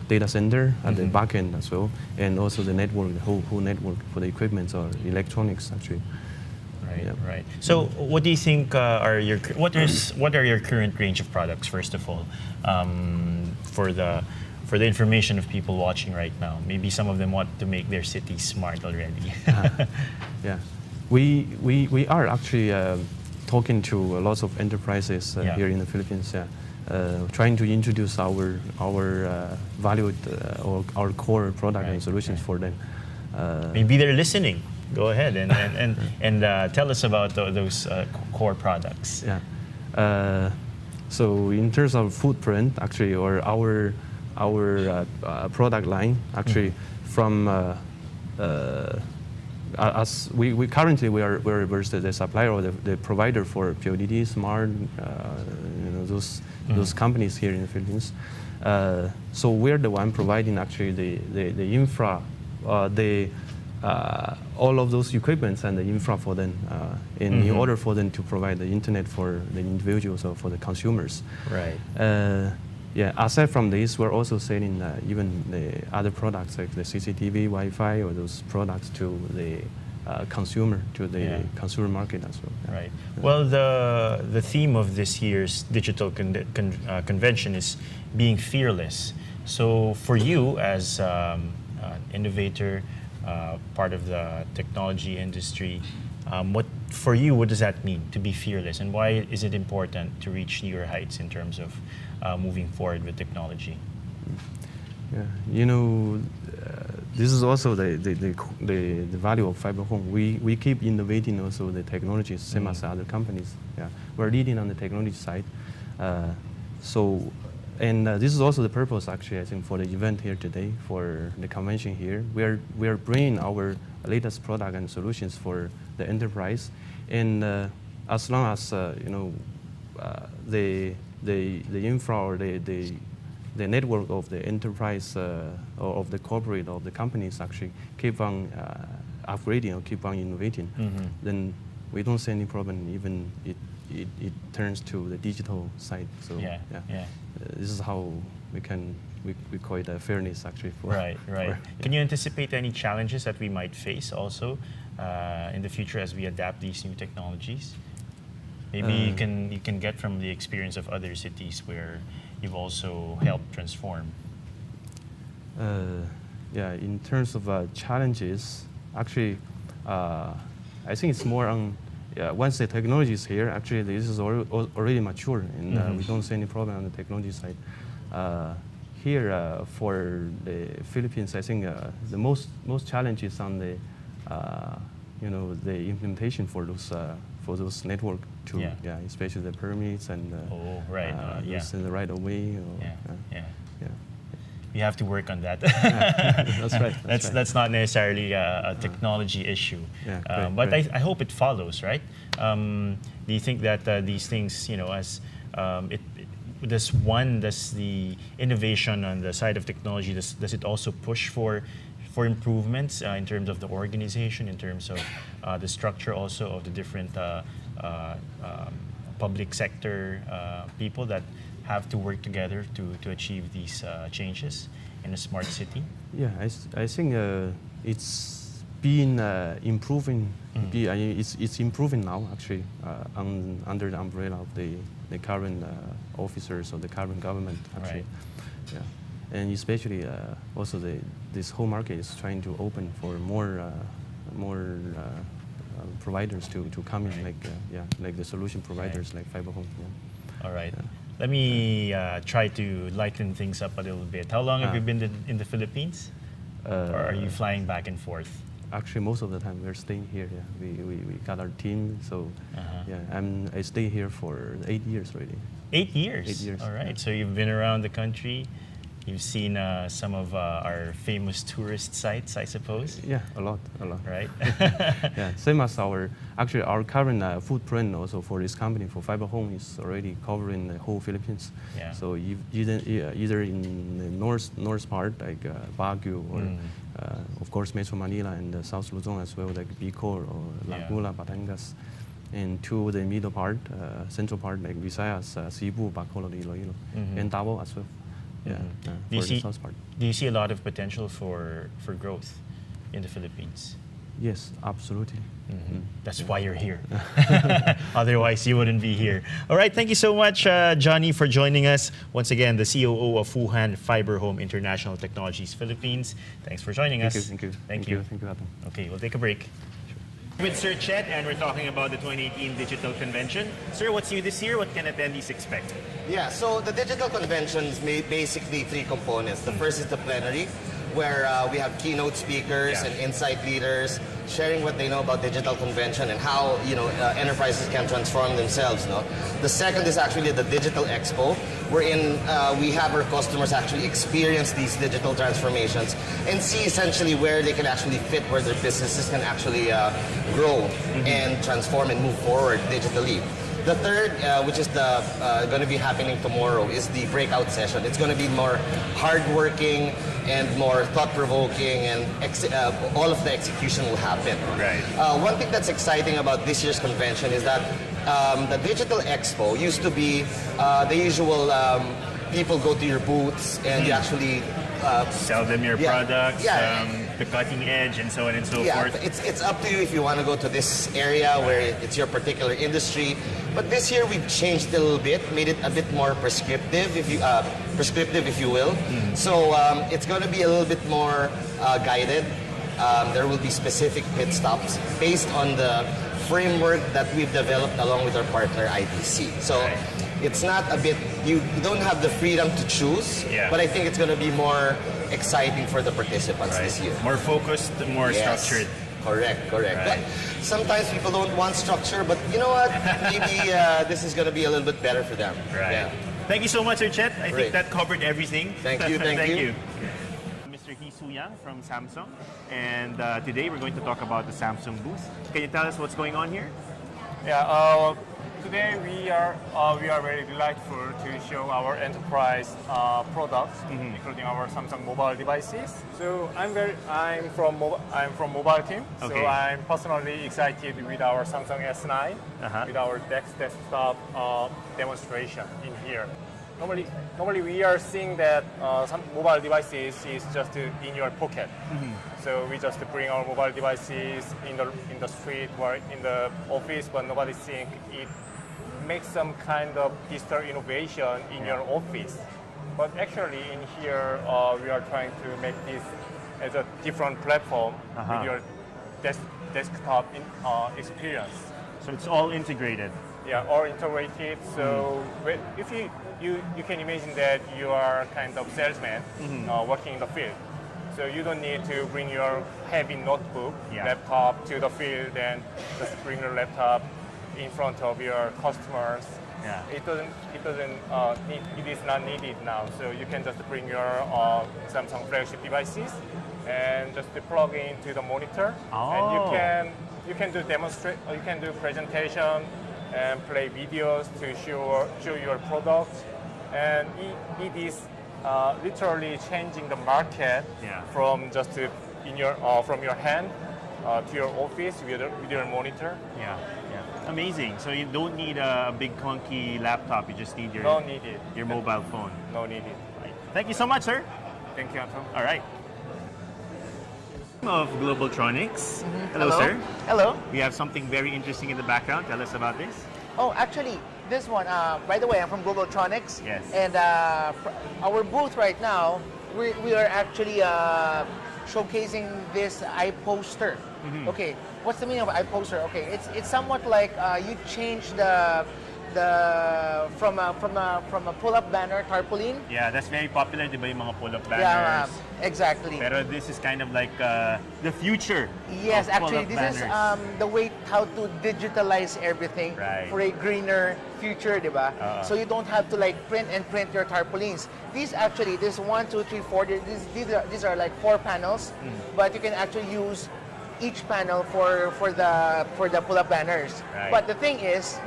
data center at the back end as well, and also the network, the whole network for the equipment or electronics actually. Right. So what do you think are what are your current range of products, first of all, for the information of people watching right now? Maybe some of them want to make their city smart already. Yeah, we are actually talking to lots of enterprises here in the Philippines. Trying to introduce our valued or our core product and solutions for them. Maybe they're listening. Go ahead and tell us about those core products. So in terms of footprint, actually, or our product line, actually, from as we currently we're the supplier or the provider for PODD, Smart, those companies here in the Philippines. So we're the one providing actually the infra, the all of those equipments and the infra for them in order for them to provide the internet for the individuals or for the consumers. Right. Yeah, aside from this, we're also selling even the other products like the CCTV, Wi-Fi, or those products to the consumer, to the consumer market as well. Yeah. Right. Well, the theme of this year's digital convention is being fearless. So for you as an innovator, part of the technology industry, what does that mean to be fearless, and why is it important to reach newer heights in terms of moving forward with technology? Yeah, you know, this is also the value of Fiber Home. We keep innovating also the technologies, same as other companies. Yeah, we're leading on the technology side. This is also the purpose, actually, I think, for the event here today, for the convention here. We are bringing our latest product and solutions for the enterprise, and as long as you know the infra or the network of the enterprise or of the corporate of the companies actually keep on upgrading or keep on innovating, then we don't see any problem. Even it turns to the digital side. So this is how we call it a fairness actually. Right. Can you anticipate any challenges that we might face also in the future as we adapt these new technologies? Maybe you can get from the experience of other cities where you've also helped transform. Yeah, in terms of challenges, actually, I think it's more on. Once the technology is here, actually this is already mature, and we don't see any problem on the technology side. Here for the Philippines, I think the most challenge is on the the implementation for those network too. Yeah, especially the permits and those in the right of way. You have to work on that. That's right. That's not necessarily a technology issue, but I hope it follows, right? Do you think that these things, as does the innovation on the side of technology, does it also push for improvements in terms of the organization, in terms of the structure also of the different public sector people that have to work together to achieve these changes in a smart city? Yeah, I think it's been improving. It's improving now, actually, under the umbrella of the current officers of the current government, actually. Right. Yeah, and especially also this whole market is trying to open for more providers to come in, like the solution providers like Fiber Home. Yeah. All right. Let me try to lighten things up a little bit. How long have you been in the Philippines? Or are you flying back and forth? Actually, most of the time we're staying here. Yeah, we got our team, so I stay here for 8 years already. 8 years. 8 years. All right. So you've been around the country. You've seen some of our famous tourist sites, I suppose. Yeah, a lot. Right. Yeah, same as our current footprint also for this company, for Fiber Home, is already covering the whole Philippines. Yeah. So either in the north part like Baguio or of course Metro Manila and South Luzon as well, like Bicol or Laguna, Batangas, and to the middle part, central part like Visayas, Cebu, Bacolod, Iloilo, and Davao as well. Yeah, do you see a lot of potential for growth in the Philippines? Yes, absolutely. That's why you're here. Otherwise, you wouldn't be here. All right, thank you so much, Johnny, for joining us. Once again, the COO of Wuhan Fiber Home International Technologies Philippines. Thanks for joining us. Thank you. Thank you. Adam. Okay, we'll take a break. With Sir Chet, and we're talking about the 2018 Digital Convention. Sir, what's new this year? What can attendees expect? Yeah, so the Digital Convention is basically three components. The first is the plenary, where we have keynote speakers and insight leaders sharing what they know about digital convention and how enterprises can transform themselves. No? The second is actually the Digital Expo, wherein we have our customers actually experience these digital transformations and see essentially where they can actually fit, where their businesses can actually grow and transform and move forward digitally. The third, which is going to be happening tomorrow, is the breakout session. It's going to be more hardworking and more thought-provoking, and all of the execution will happen. Right. One thing that's exciting about this year's convention is that the Digital Expo used to be the usual people go to your booths and you actually sell them your products, the cutting edge, and so on and so forth. It's up to you if you want to go to this area where it's your particular industry. But this year we've changed it a little bit, made it a bit more prescriptive, if you will. So it's going to be a little bit more guided. There will be specific pit stops based on the framework that we've developed along with our partner IDC. So it's not a bit, you don't have the freedom to choose, but I think it's going to be more exciting for the participants this year. More focused, more structured. Correct. But sometimes people don't want structure, but you know what? Maybe this is going to be a little bit better for them. Right. Yeah. Thank you so much, Sir Chet. I think that covered everything. Thank you. Thank you. Mr. Hee Soo-yang from Samsung, and today we're going to talk about the Samsung booth. Can you tell us what's going on here? Yeah, today we are very delightful to show our enterprise products, including our Samsung mobile devices. So I'm from mobile team, so I'm personally excited with our Samsung S9 with our desktop demonstration in here. Normally we are seeing that some mobile devices is just in your pocket. So we just bring our mobile devices in the street or in the office, but nobody think it makes some kind of digital innovation in your office. But actually in here we are trying to make this as a different platform with your desktop experience. So it's all integrated. Yeah, all integrated. So if you can imagine that you are kind of salesman working in the field. So you don't need to bring your heavy notebook, laptop to the field and just bring your laptop in front of your customers. It is not needed now. So you can just bring your Samsung flagship devices and just plug into the monitor, and you can do presentation and play videos to show your products, and it is literally changing the market from just from your hand to your office with your monitor. Amazing. So you don't need a big clunky laptop. You just need your your mobile phone. No needed. Thank you so much, sir. Thank you, Anton. All right. Of Global Tronics. Hello, sir. Hello. We have something very interesting in the background. Tell us about this. Oh, actually, this one, by the way, I'm from Global Tronics. Yes. And our booth right now, we are actually showcasing this iPoster. Okay, what's the meaning of iPoster? Okay, it's somewhat like you change from a pull-up banner tarpaulin. Yeah, that's very popular, di ba, yung mga pull-up banners? Exactly. Pero this is kind of like the future. Yes, of actually, this banners. is the way how to digitalize everything for a greener future, di ba? So you don't have to like print your tarpaulins. These 1, 2, 3, 4. These are like 4 panels, but you can actually use each panel for the pull-up banners. But the thing is,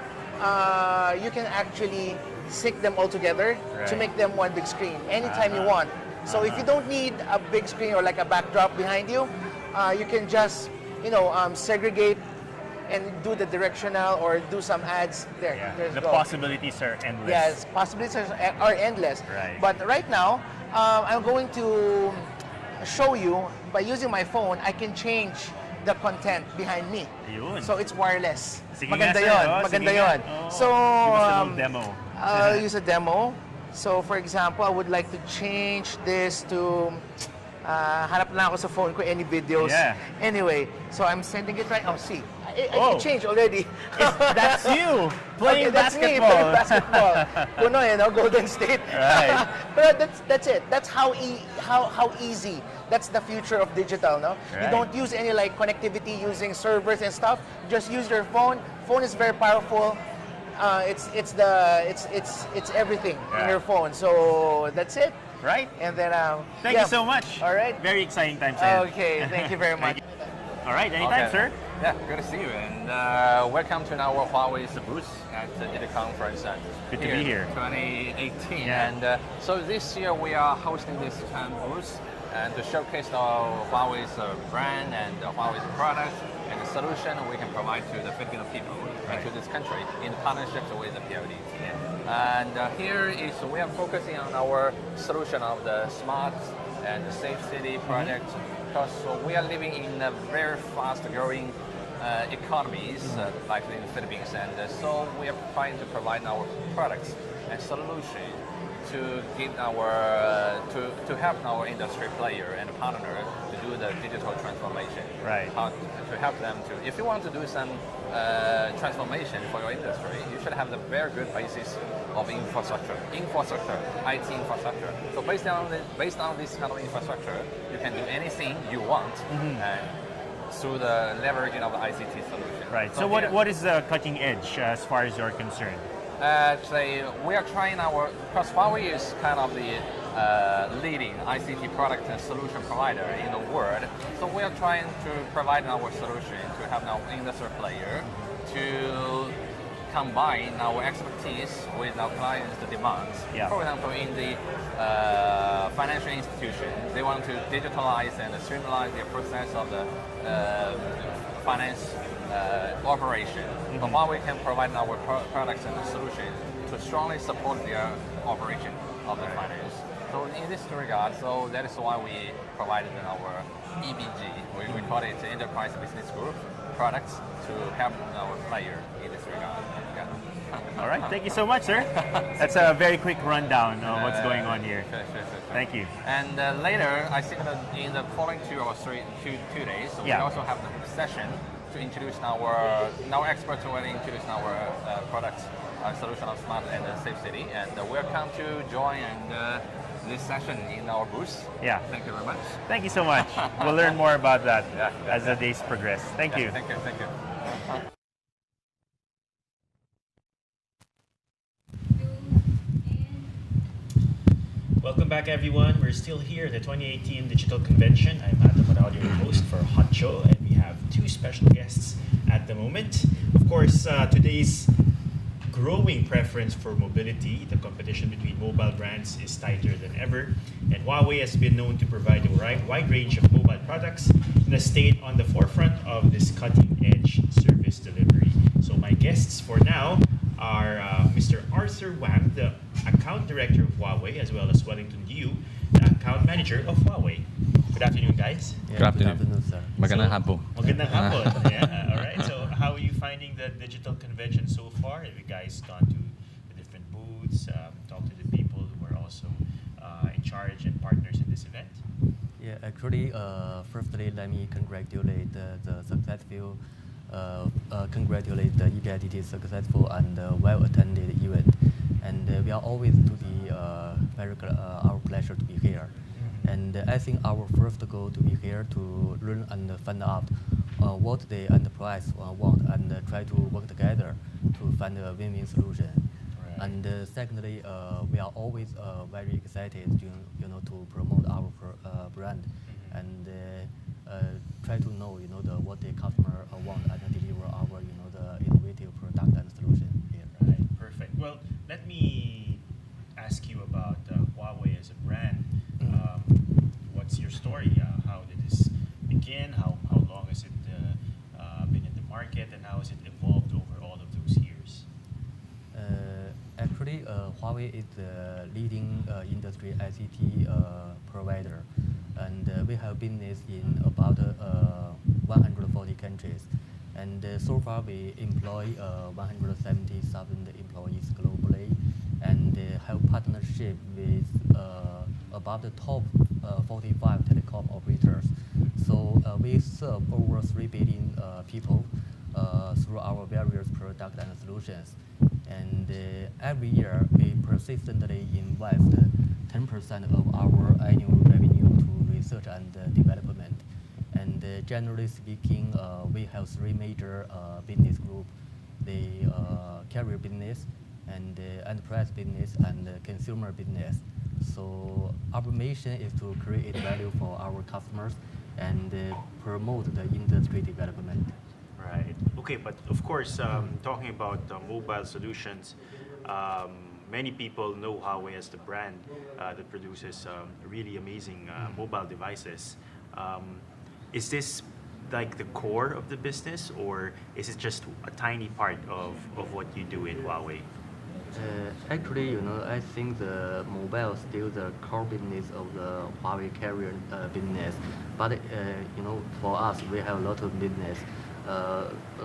you can actually sync them all together to make them one big screen anytime you want. So if you don't need a big screen or like a backdrop behind you, you can just segregate and do the directional or do some ads there. The possibilities are endless. Yes, possibilities are endless. But right now, I'm going to show you by using my phone. I can change the content behind me. Ayun. So it's wireless. Sige Maganda nga, sir, yun. oh. Maganda Sige yun. nga. So, give us a little demo. I'll use a demo. So for example, I would like to change this to hanap na ako sa phone ko any videos. Anyway, so I'm sending it right now. See, I changed already. That's you playing that's me basketball. playing basketball. Puno, Golden State. Right. But that's it. That's how easy. That's the future of digital, no? Right. You don't use any like connectivity using servers and stuff. Just use your phone. Phone is very powerful. It's everything in your phone. So that's it. Right. And then thank you so much. All right. Very exciting times ahead. Okay. Thank you very much. All right. Anytime, sir. Yeah, good to see you, and welcome to our Huawei's booth at the conference. Good to be here. 2018, yeah. and so this year we are hosting this booth and to showcase Huawei's brand and Huawei's products and the solution we can provide to the Filipino people and to this country in partnership with the PLDT. And here is we are focusing on our solution of the smart and the safe city project, because we are living in a very fast-growing economies like in the Philippines, and so we are trying to provide our products and solution to give to help our industry player and partner to do the digital transformation. Right. To help them to, if you want to do some transformation for your industry, you should have the very good basis of infrastructure, IT infrastructure. So based on this kind of infrastructure, you can do anything you want. Through the leveraging of the ICT solution. Right. So what is the cutting edge as far as you're concerned? Actually, we are trying because Huawei is kind of the leading ICT product and solution provider in the world. So we are trying to provide our solution to help our industry player to combine our expertise with our clients' demands. Yeah. For example, in the financial institution, they want to digitalize and streamline the process of the finance operation. But Huawei can provide our products and solutions to strongly support their operation of the finance. So in this regard, so that is why we provided our EBG, we call it Enterprise Business Group products to help our player in this regard. All right, thank you so much, sir. That's a very quick rundown of what's going on here. Sure. Thank you. And later, I think that in the following 2 or 3 days, we also have the session to introduce our experts will introduce our products, solution of smart and safe city, and welcome to join this session in our booth. Yeah. Thank you very much. Thank you so much. We'll learn more about that as the days progress. Thank you. Thank you. Welcome back, everyone. We're still here at the 2018 Digital Convention. I'm Adam Morales, your host for Hot Show, and we have 2 special guests at the moment. Of course, today's growing preference for mobility, the competition between mobile brands is tighter than ever, and Huawei has been known to provide a wide range of mobile products and has stayed on the forefront of this cutting-edge service delivery. So my guests for now are Mr. Arthur Wang, the Account Director of Huawei, as well as Wellington Yu, the Account Manager of Huawei. Good afternoon, guys. Good afternoon, sir. Magandang hapon. Magandang hapon. Yeah, all right. So how are you finding the digital convention so far? Have you guys gone to the different booths, talked to the people who are also in charge and partners in this event? Yeah, actually, firstly, let me congratulate the successful congratulate the EBIDT successful and well-attended event. And we are always to be our pleasure to be here. And I think our first goal to be here to learn and find out what the enterprise want and try to work together to find a win-win solution. Right. And secondly, we are always very excited to promote our brand and try to know what the customer want and deliver our the innovative product and solution here. Right, perfect. Well, let me ask you about Huawei as a brand. What's your story? How did this begin? How long has it been in the market, and how has it evolved over all of those years? Actually, Huawei is the leading industry ICT provider, and we have business in about 140 countries. And so far, we employ 170,000 employees globally, and have partnership with about the top 45 telecom operators. So we serve over 3 billion people through our various products and solutions. And every year, we persistently invest 10% of our annual revenue to research and development. And generally speaking, we have 3 major business groups: the carrier business, and enterprise business, and consumer business. So our mission is to create value for our customers and promote the industry development. Right. Okay, but of course, talking about mobile solutions, many people know Huawei as the brand that produces really amazing mobile devices. Is this like the core of the business, or is it just a tiny part of what you do in Huawei? Actually, I think the mobile is still the core business of the Huawei carrier business. But for us, we have a lot of business.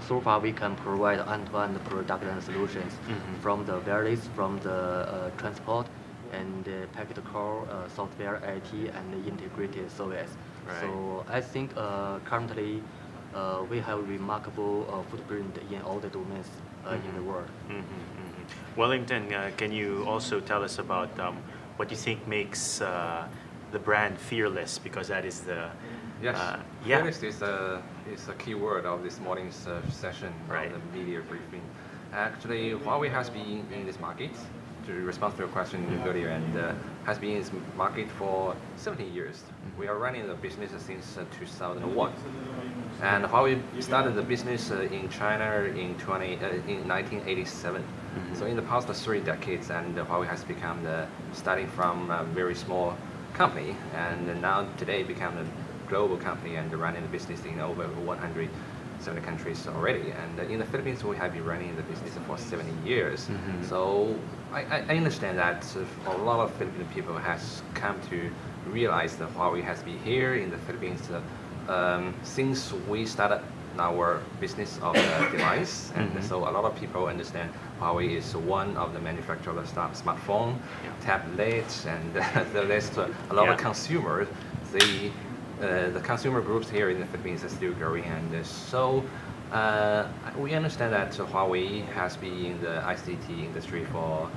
So far, we can provide end-to-end production solutions from the wireless, from the transport, and packet core, software, IT, and the integrated service. Right. So I think currently we have remarkable footprint in all the domains in the world. Wellington, can you also tell us about what you think makes the brand fearless? Because that is the Yes, yeah. fearless is a key word of this morning's session Right. of the media briefing. Actually, Huawei has been in this market, to respond to your question earlier, and has been in this market for 17 years. We are running the business since 2001. And Huawei started the business in China in 1987. So in the past 3 decades, and Huawei has become starting from a very small company, and now today become a global company and running the business in over 170 countries already. And in the Philippines, we have been running the business for 70 years. So I understand that a lot of Filipino people has come to realize that Huawei has been here in the Philippines since we started our business of the device. And so a lot of people understand Huawei is one of the manufacturers of the smartphone, tablets, and there's a lot of consumers. The consumer groups here in the Philippines are still growing, and so we understand that Huawei has been in the ICT industry for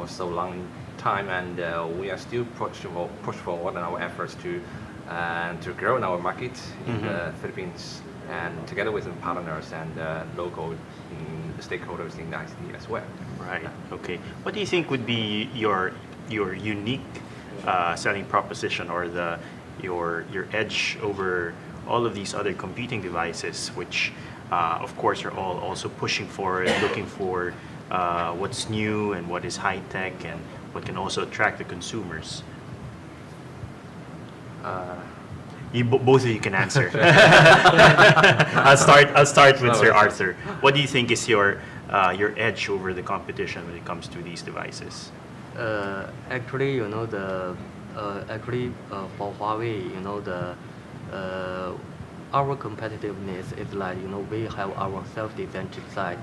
so long time, and we are still push forward in our efforts to grow in our market in the Philippines, and together with partners and local stakeholders in the ICT as well. Right. Okay. What do you think would be your unique selling proposition, or your edge over all of these other competing devices, which of course are all also pushing forward, looking for what's new and what is high tech and what can also attract the consumers? Both of you can answer. I'll start with Sir Arthur. What do you think is your edge over the competition when it comes to these devices? Actually, for Huawei, our competitiveness is like, we have our self-designed chipset,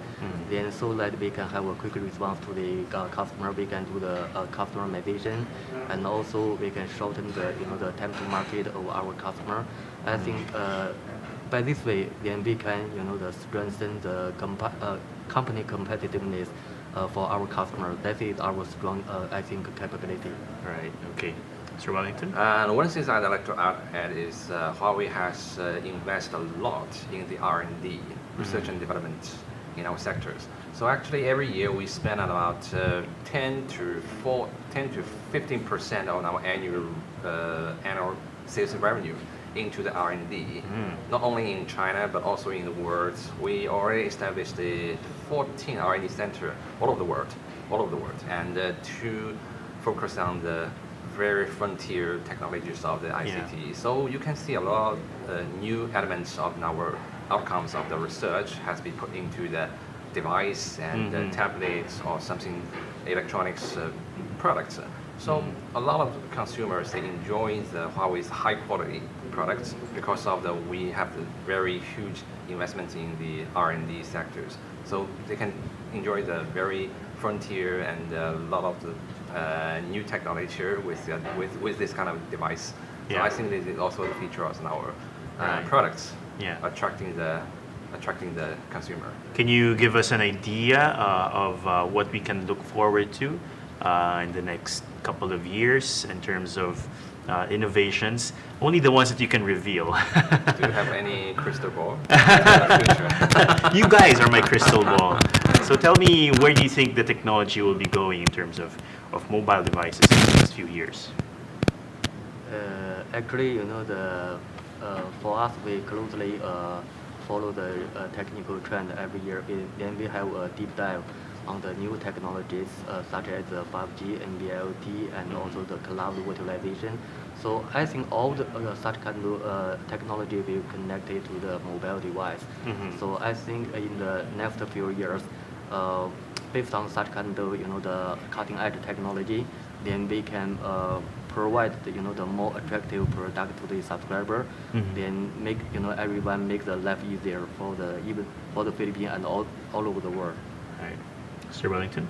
then so that we can have a quick response to the customer. We can do the customization, and also we can shorten the time to market of our customer. I think by this way, then we can strengthen the company competitiveness for our customer. That is our strong, I think, capability. Right. Okay. Mr. Wellington? And one thing I'd like to add is Huawei has invested a lot in the R&D, research and development in our sectors. So actually every year we spend about 10 to 15% on our annual sales revenue into the R&D, not only in China but also in the world. We already established 14 R&D centers all over the world, and to focus on the very frontier technologies of the ICT. So you can see a lot of new elements of our outcomes of the research has been put into the device and tablets or something electronics products. So a lot of consumers, they enjoy the Huawei's high quality products because of we have the very huge investments in the R&D sectors. So they can enjoy the very frontier and a lot of the new technology here with this kind of device. So I think this is also the feature of our products, attracting the consumer. Can you give us an idea of what we can look forward to in the next couple of years in terms of innovations? Only the ones that you can reveal. Do you have any crystal ball? You guys are my crystal ball. So tell me, where do you think the technology will be going in terms of mobile devices in the next few years? Actually, for us, we closely follow the technical trend every year. Then we have a deep dive on the new technologies such as the 5G, NB-IoT, and also the cloud virtualization. So I think all the such kind of technology will connect it to the mobile device. So I think in the next few years, based on such kind of the cutting edge technology, then we can provide the more attractive product to the subscriber. Then make everyone make the life easier for even for the Philippines and all over the world. Right. Mr. Wellington?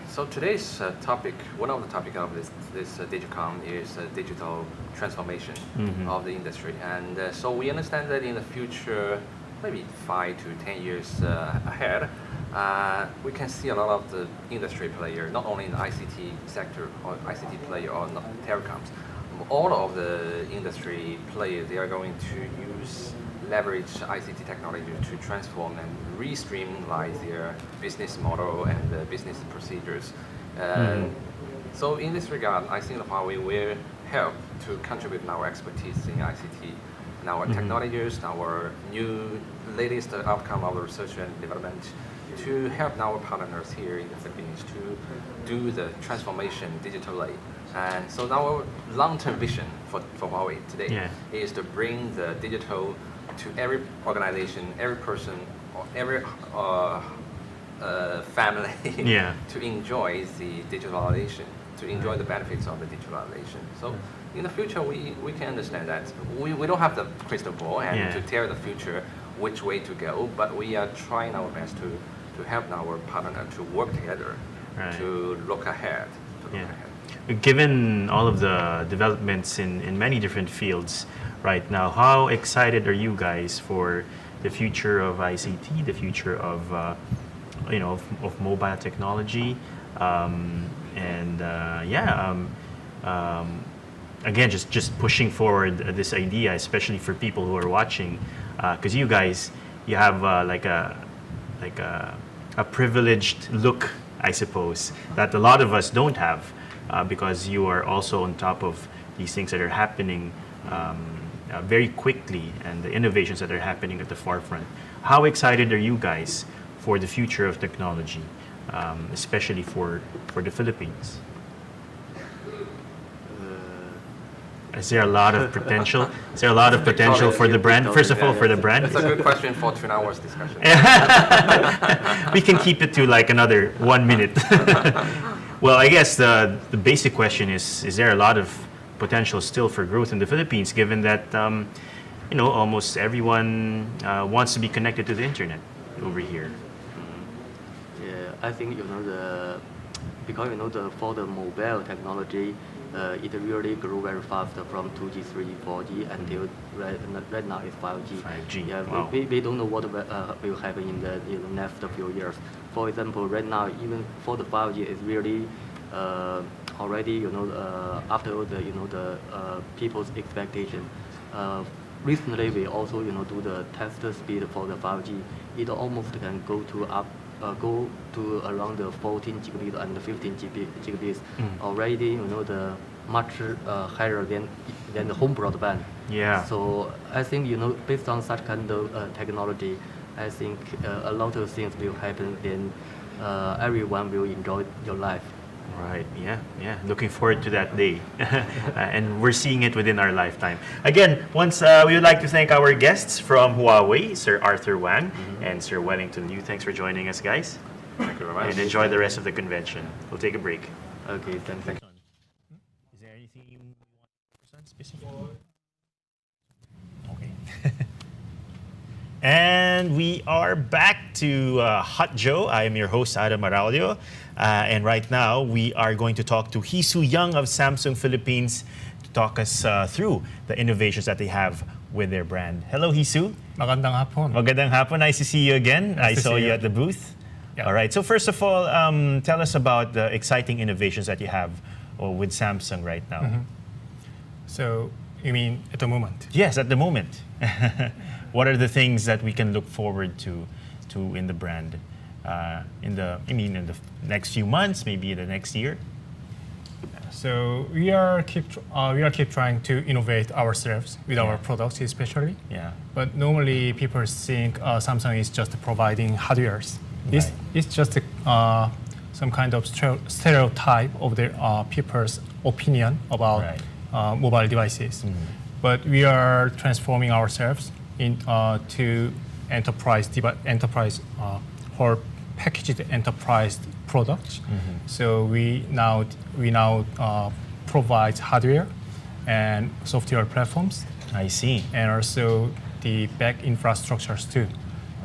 So today's topic, one of the topic of this Digicon is digital transformation of the industry. And so we understand that in the future, maybe 5 to 10 years ahead, we can see a lot of the industry player, not only in the ICT sector or ICT player or not telecoms. All of the industry players, they are going to leverage ICT technology to transform and re-streamline their business model and the business procedures. So in this regard, I think Huawei will help to contribute our expertise in ICT, and our technologies, our new latest outcome of research and development to help our partners here in the Philippines to do the transformation digitally. And so our long-term vision for Huawei today is to bring the digital to every organization, every person, or every family to enjoy the digitalization, to enjoy the benefits of the digitalization. So in the future, we can understand that. We don't have the crystal ball and to tell the future which way to go, but we are trying our best to help our partner to work together to look ahead. Given all of the developments in many different fields right now, how excited are you guys for the future of ICT, the future of of mobile technology, again, just pushing forward this idea, especially for people who are watching, because you guys, you have like a privileged look, I suppose, that a lot of us don't have, because you are also on top of these things that are happening very quickly and the innovations that are happening at the forefront. How excited are you guys for the future of technology, especially for the Philippines? Is there a lot of potential? Is there a lot of potential for the brand? First of all, for the brand. That's a good question for 2 hours discussion. We can keep it to like another 1 minute. Well, I guess the basic question is there a lot of potential still for growth in the Philippines, given that almost everyone wants to be connected to the internet over here? Yeah, I think because for the mobile technology, it really grew very fast from 2G, 3G, 4G until right now it's 5G. 5G. Yeah, Wow. we don't know what will happen in the next few years. For example, right now, even for the 5G, it's really already after the people's expectation. Recently, we also do the test speed for the 5G. It almost can go to around the 14 gigabits and 15 gigabits. Already, the much higher than the home broadband. Yeah. So I think based on such kind of technology, I think a lot of things will happen. Then everyone will enjoy your life. Right, yeah. Looking forward to that day. And we're seeing it within our lifetime. Again, once we would like to thank our guests from Huawei, Sir Arthur Wang and Sir Wellington Liu. Thanks for joining us, guys. Thank you very much. And enjoy the rest of the convention. We'll take a break. Okay, thanks. Is there anything you want to present specifically? Okay. And we are back to Hot Joe. I am your host, Adam Araulio. And right now, we are going to talk to Hisu Young of Samsung Philippines to talk us through the innovations that they have with their brand. Hello, Hisu. Magandang hapon. Magandang hapon. Nice to see you again. Nice I to saw see you you. at the booth. Yeah. All right. So first of all, tell us about the exciting innovations that you have with Samsung right now. So you mean at the moment? Yes, at the moment. What are the things that we can look forward to in the brand? In the next few months, maybe the next year? So we are keep trying to innovate ourselves with our products, especially. Yeah. But normally people think Samsung is just providing hardwares. It's just some kind of stereotype of the people's opinion about mobile devices. But we are transforming ourselves into enterprise or packaged enterprise products. So we now provide hardware and software platforms. I see. And also the back infrastructures too.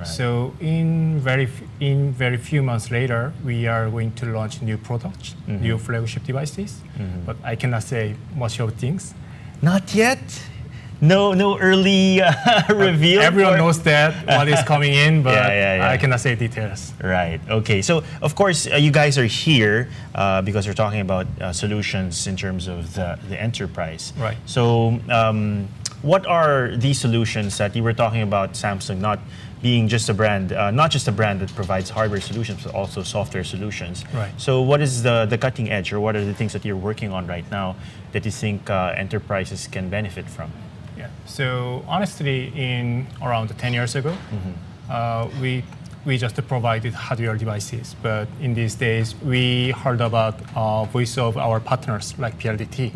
So in very few months later, we are going to launch new products, new flagship devices. But I cannot say much of things. Not yet. No early reveal. Everyone knows that what is coming in, but yeah. I cannot say details. Right. Okay. So of course you guys are here because we're talking about solutions in terms of the enterprise. Right. So what are these solutions that you were talking about? Samsung not being just a brand, not just a brand that provides hardware solutions, but also software solutions. Right. So what is the cutting edge, or what are the things that you're working on right now that you think enterprises can benefit from? Yeah. So honestly, in around 10 years ago, we just provided hardware devices. But in these days, we heard about voice of our partners like PLDT.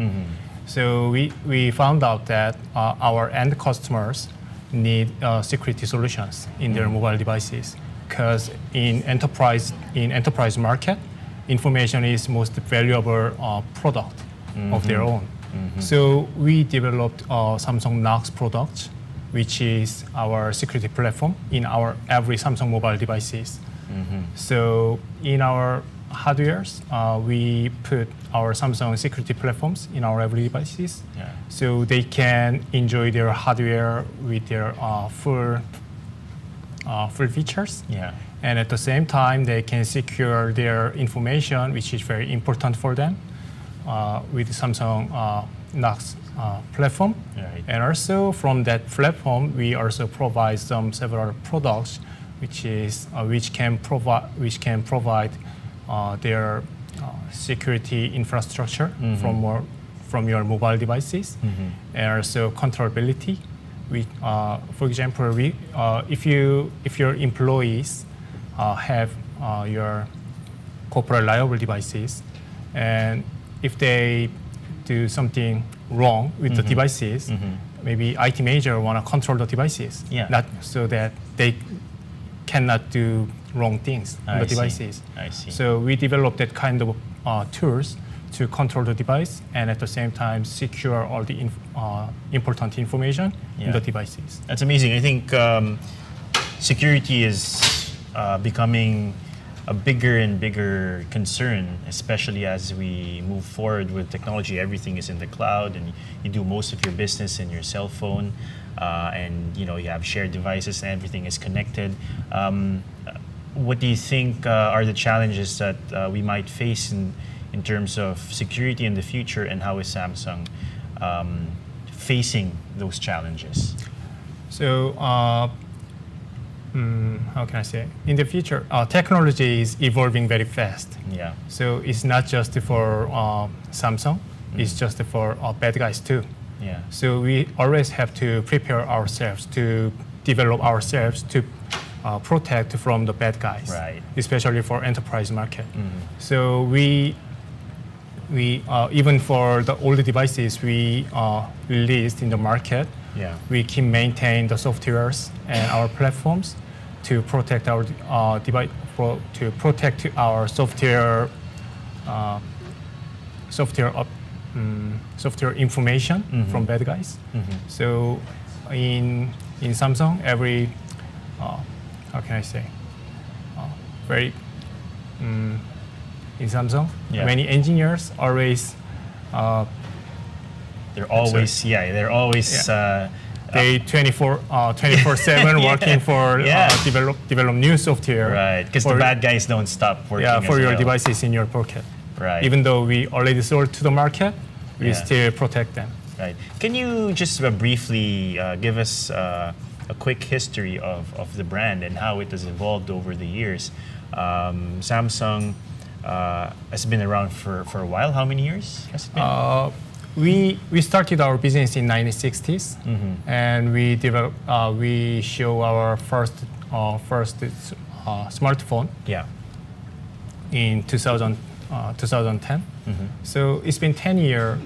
So we found out that our end customers need security solutions in their mobile devices, because in enterprise market, information is most valuable product of their own. So we developed Samsung Knox product, which is our security platform in our every Samsung mobile devices. So in our hardwares, we put our Samsung security platforms in our every devices, so they can enjoy their hardware with their full features. And at the same time, they can secure their information, which is very important for them, with Samsung Knox platform. And also from that platform, we also provide several products, which can provide their security infrastructure from your mobile devices, and also controllability. For example, if your employees have your corporate liable devices, and if they do something wrong with the devices, maybe IT manager want to control the devices, not so that they cannot do wrong things on the devices. I see. So we developed that kind of tools to control the device and at the same time secure all the important information in the devices. That's amazing. I think security is becoming a bigger and bigger concern, especially as we move forward with technology. Everything is in the cloud, and you do most of your business in your cell phone, and you have shared devices, and everything is connected. What do you think are the challenges that we might face in terms of security in the future, and how is Samsung facing those challenges? So, how can I say? In the future, technology is evolving very fast. So it's not just for Samsung, it's just for bad guys too. So we always have to prepare ourselves, to develop ourselves to protect from the bad guys, especially for enterprise market. So we even for the older devices we released in the market, we can maintain the softwares and our platforms to protect our device, to protect our software information from bad guys. So in Samsung, every how can I say? In Samsung, many engineers always. They're always they 24/7 working for develop new software. Right, because the bad guys don't stop working. For your devices in your pocket. Right. Even though we already sold to the market, we still protect them. Right. Can you just briefly give us a quick history of the brand and how it has evolved over the years? Samsung has been around for a while. How many years has it been? We started our business in 1960s, and we show our first smartphone. Yeah. In 2010. So it's been 10 years.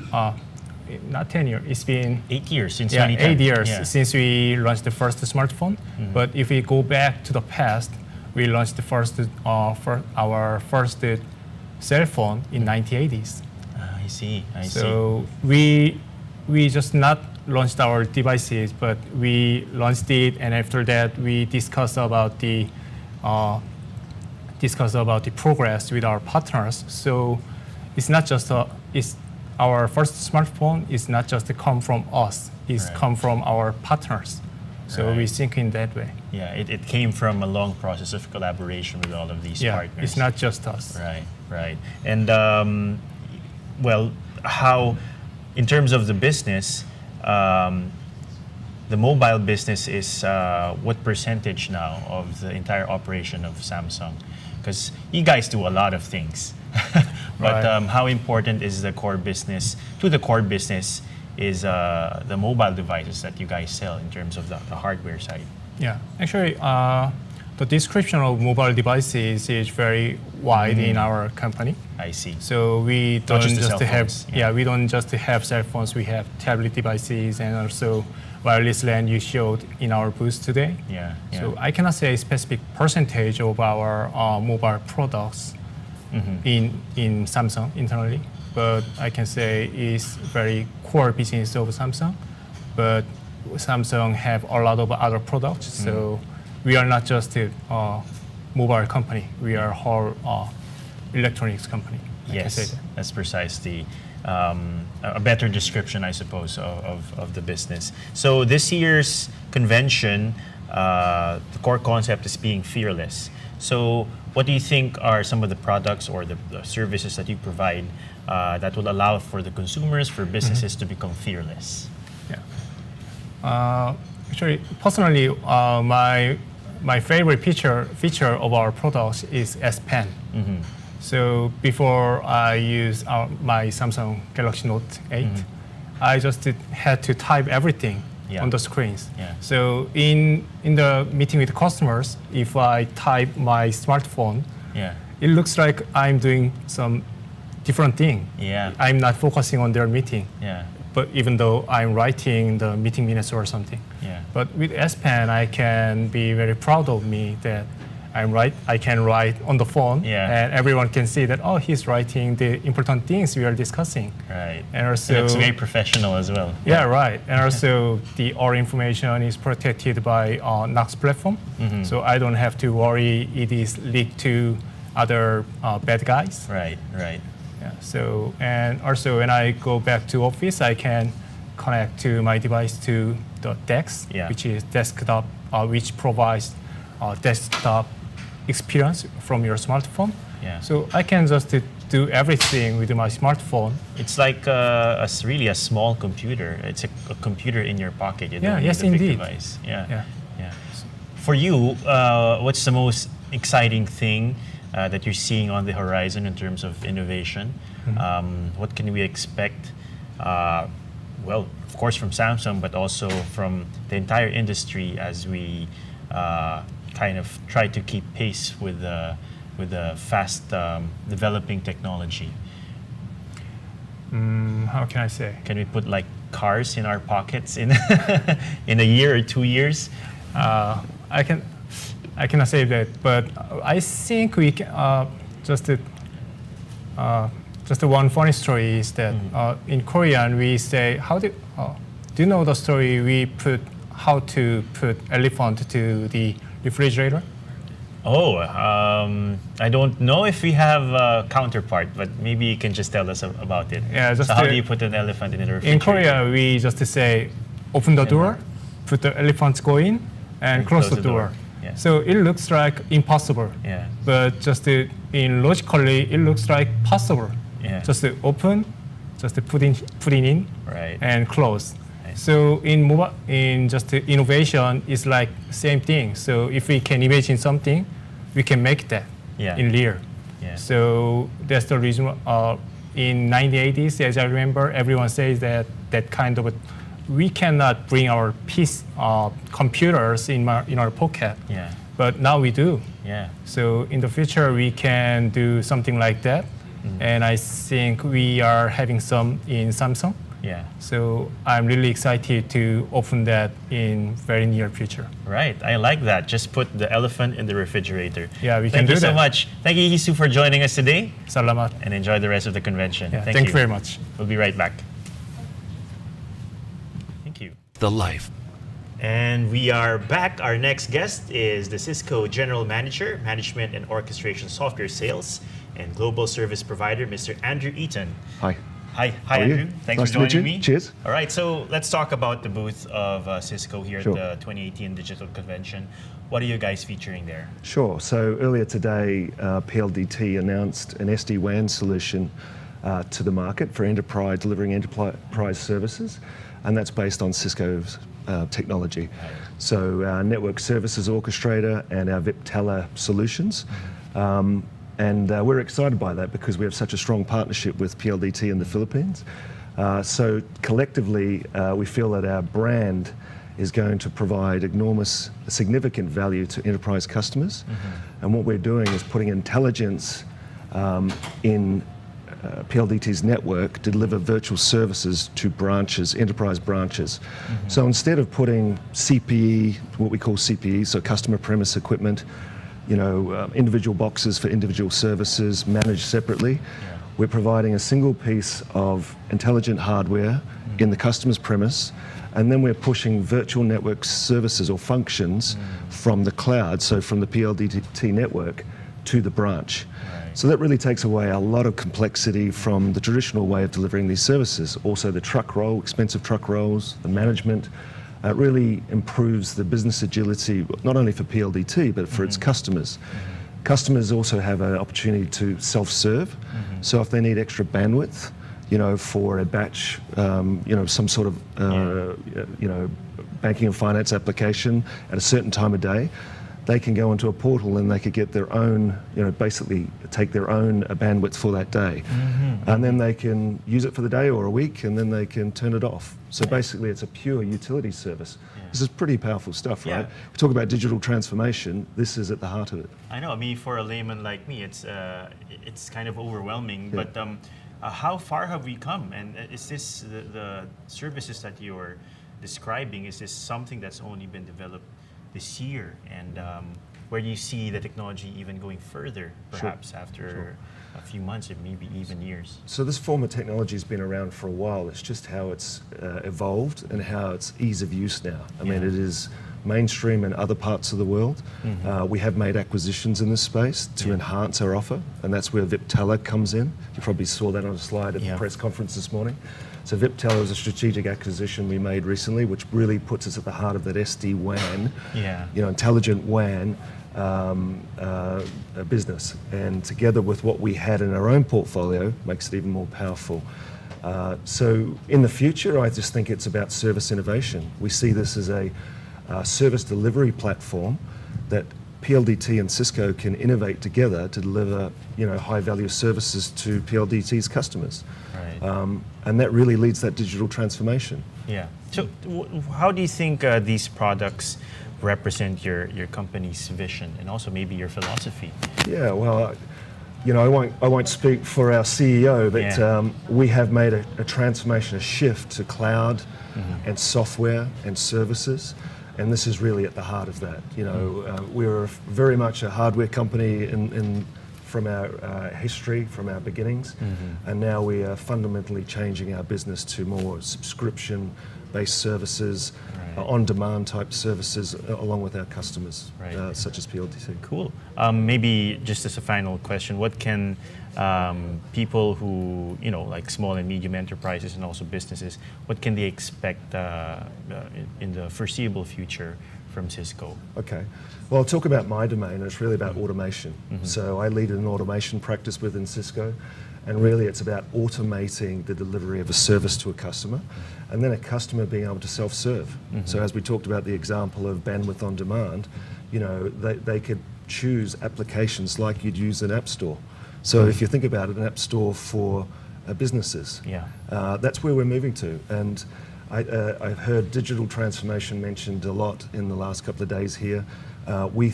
Not 10 years. It's been 8 years since 2010. 8 years since we launched the first smartphone. But if we go back to the past, we launched our first cell phone in 1980s. I see. So we just not launched our devices, but we launched it, and after that we discussed about the progress with our partners. So it's not just our first smartphone is not just to come from us, it's come from our partners. So we think in that way. Yeah, it came from a long process of collaboration with all of these partners. It's not just us. Right. And well, how, in terms of the business, the mobile business is what percentage now of the entire operation of Samsung? Because you guys do a lot of things. But how important is the core business? To the core business is the mobile devices that you guys sell in terms of the hardware side. Yeah, actually, the description of mobile devices is very wide in our company. I see. So we don't just have we don't just have cell phones. We have tablet devices and also wireless LAN you showed in our booth today. Yeah. So I cannot say a specific percentage of our mobile products in Samsung internally, but I can say it's very core business of Samsung. But Samsung have a lot of other products, so we are not just a mobile company. We are a whole electronics company. Yes, that's precisely a better description, I suppose, of the business. So this year's convention, the core concept is being fearless. So what do you think are some of the products or the services that you provide that will allow for the consumers, for businesses to become fearless? Actually, personally, my favorite feature of our products is S Pen. So before I use my Samsung Galaxy Note 8, I just had to type everything on the screens. So in the meeting with customers, if I type my smartphone, it looks like I'm doing some different thing. I'm not focusing on their meeting. But even though I'm writing the meeting minutes or something. But with S Pen, I can be very proud of me that I can write on the phone, and everyone can see that, oh, he's writing the important things we are discussing. And also, and it's very professional as well. And also, our information is protected by Knox platform, so I don't have to worry it is leaked to other bad guys. So, and also when I go back to office, I can connect to my device to the DeX, which is desktop, which provides desktop experience from your smartphone. So I can just do everything with my smartphone. It's like really a small computer. It's a computer in your pocket. You don't need a big device. For you, what's the most exciting thing that you're seeing on the horizon in terms of innovation? What can we expect? Well, of course, from Samsung, but also from the entire industry as we kind of try to keep pace with the fast developing technology. How can I say? Can we put like cars in our pockets in in a year or 2 years? I cannot say that, but I think we can just one funny story is that in Korean we say, do you know the story how to put elephant to the refrigerator? I don't know if we have a counterpart, but maybe you can just tell us about it. So how do you put an elephant in the refrigerator? In Korea, we just say, open the door, put the elephants go in, and close the door. So it looks like impossible, but just logically, it looks like possible. Just open, just put in, and close. So in just innovation, it's like same thing. So if we can imagine something, we can make that in real. Yeah. So that's the reason. In 1980s, as I remember, everyone says that kind of we cannot bring our computers in our pocket. Yeah. But now we do. Yeah. So in the future, we can do something like that. And I think we are having some in Samsung. Yeah. So I'm really excited to open that in very near future. Right. I like that. Just put the elephant in the refrigerator. Yeah, we can do that. Thank you so much. Thank you, Hisu, for joining us today. Salamat. And enjoy the rest of the convention. Yeah, thank you very much. We'll be right back. Thank you. The life. And we are back. Our next guest is the Cisco General Manager, Management and Orchestration Software Sales and Global Service Provider, Mr. Andrew Eaton. Hi. Hi, How are Andrew. you? Thanks Nice for to meet joining you. me. Cheers. All right, so let's talk about the booth of Cisco here Sure. at the 2018 Digital Convention. What are you guys featuring there? Sure. So earlier today, PLDT announced an SD-WAN solution to the market for enterprise, delivering enterprise services, and that's based on Cisco's technology. So our network services orchestrator and our Viptela solutions. And we're excited by that because we have such a strong partnership with PLDT in the Philippines. So collectively, we feel that our brand is going to provide enormous, significant value to enterprise customers. And what we're doing is putting intelligence in PLDT's network to deliver virtual services to branches, enterprise branches. So instead of putting CPE, what we call CPE, so customer premise equipment, individual boxes for individual services managed separately, we're providing a single piece of intelligent hardware in the customer's premise, and then we're pushing virtual network services or functions from the cloud, so from the PLDT network to the branch. So that really takes away a lot of complexity from the traditional way of delivering these services. Also the truck roll, expensive truck rolls, the management. It really improves the business agility, not only for PLDT, but for its customers. Customers also have an opportunity to self-serve. So if they need extra bandwidth, for a batch, some sort of, banking and finance application at a certain time of day, they can go into a portal and they could get their own, basically take their own bandwidth for that day. And then they can use it for the day or a week, and then they can turn it off. So basically it's a pure utility service. This is pretty powerful stuff, right? We talk about digital transformation, this is at the heart of it. I know, for a layman like me, it's kind of overwhelming, but how far have we come? And is this the services that you're describing, is this something that's only been developed this year, and where do you see the technology even going further, perhaps after a few months or maybe even years? So this form of technology has been around for a while. It's just how it's evolved and how it's ease of use now. I mean, it is mainstream in other parts of the world. We have made acquisitions in this space to enhance our offer, and that's where Viptela comes in. You probably saw that on a slide at the press conference this morning. So Viptela is a strategic acquisition we made recently, which really puts us at the heart of that SD-WAN, intelligent WAN business. And together with what we had in our own portfolio, makes it even more powerful. So in the future, I just think it's about service innovation. We see this as a service delivery platform that PLDT and Cisco can innovate together to deliver, high-value services to PLDT's customers. And that really leads that digital transformation. Yeah. So how do you think these products represent your company's vision and also maybe your philosophy? Yeah, well, I won't speak for our CEO, but we have made a transformation, a shift to cloud and software and services. And this is really at the heart of that. We're very much a hardware company from our history, from our beginnings, and now we are fundamentally changing our business to more subscription-based services, on-demand type services, along with our customers, such as PLDT. Cool. Maybe just as a final question, what can people who, like small and medium enterprises and also businesses, what can they expect in the foreseeable future from Cisco? Okay. Well, I'll talk about my domain, and it's really about automation. So I lead an automation practice within Cisco, and really it's about automating the delivery of a service to a customer, and then a customer being able to self-serve. So as we talked about the example of bandwidth on demand, they could choose applications like you'd use an app store. So if you think about it, an app store for businesses, that's where we're moving to. And I've heard digital transformation mentioned a lot in the last couple of days here. We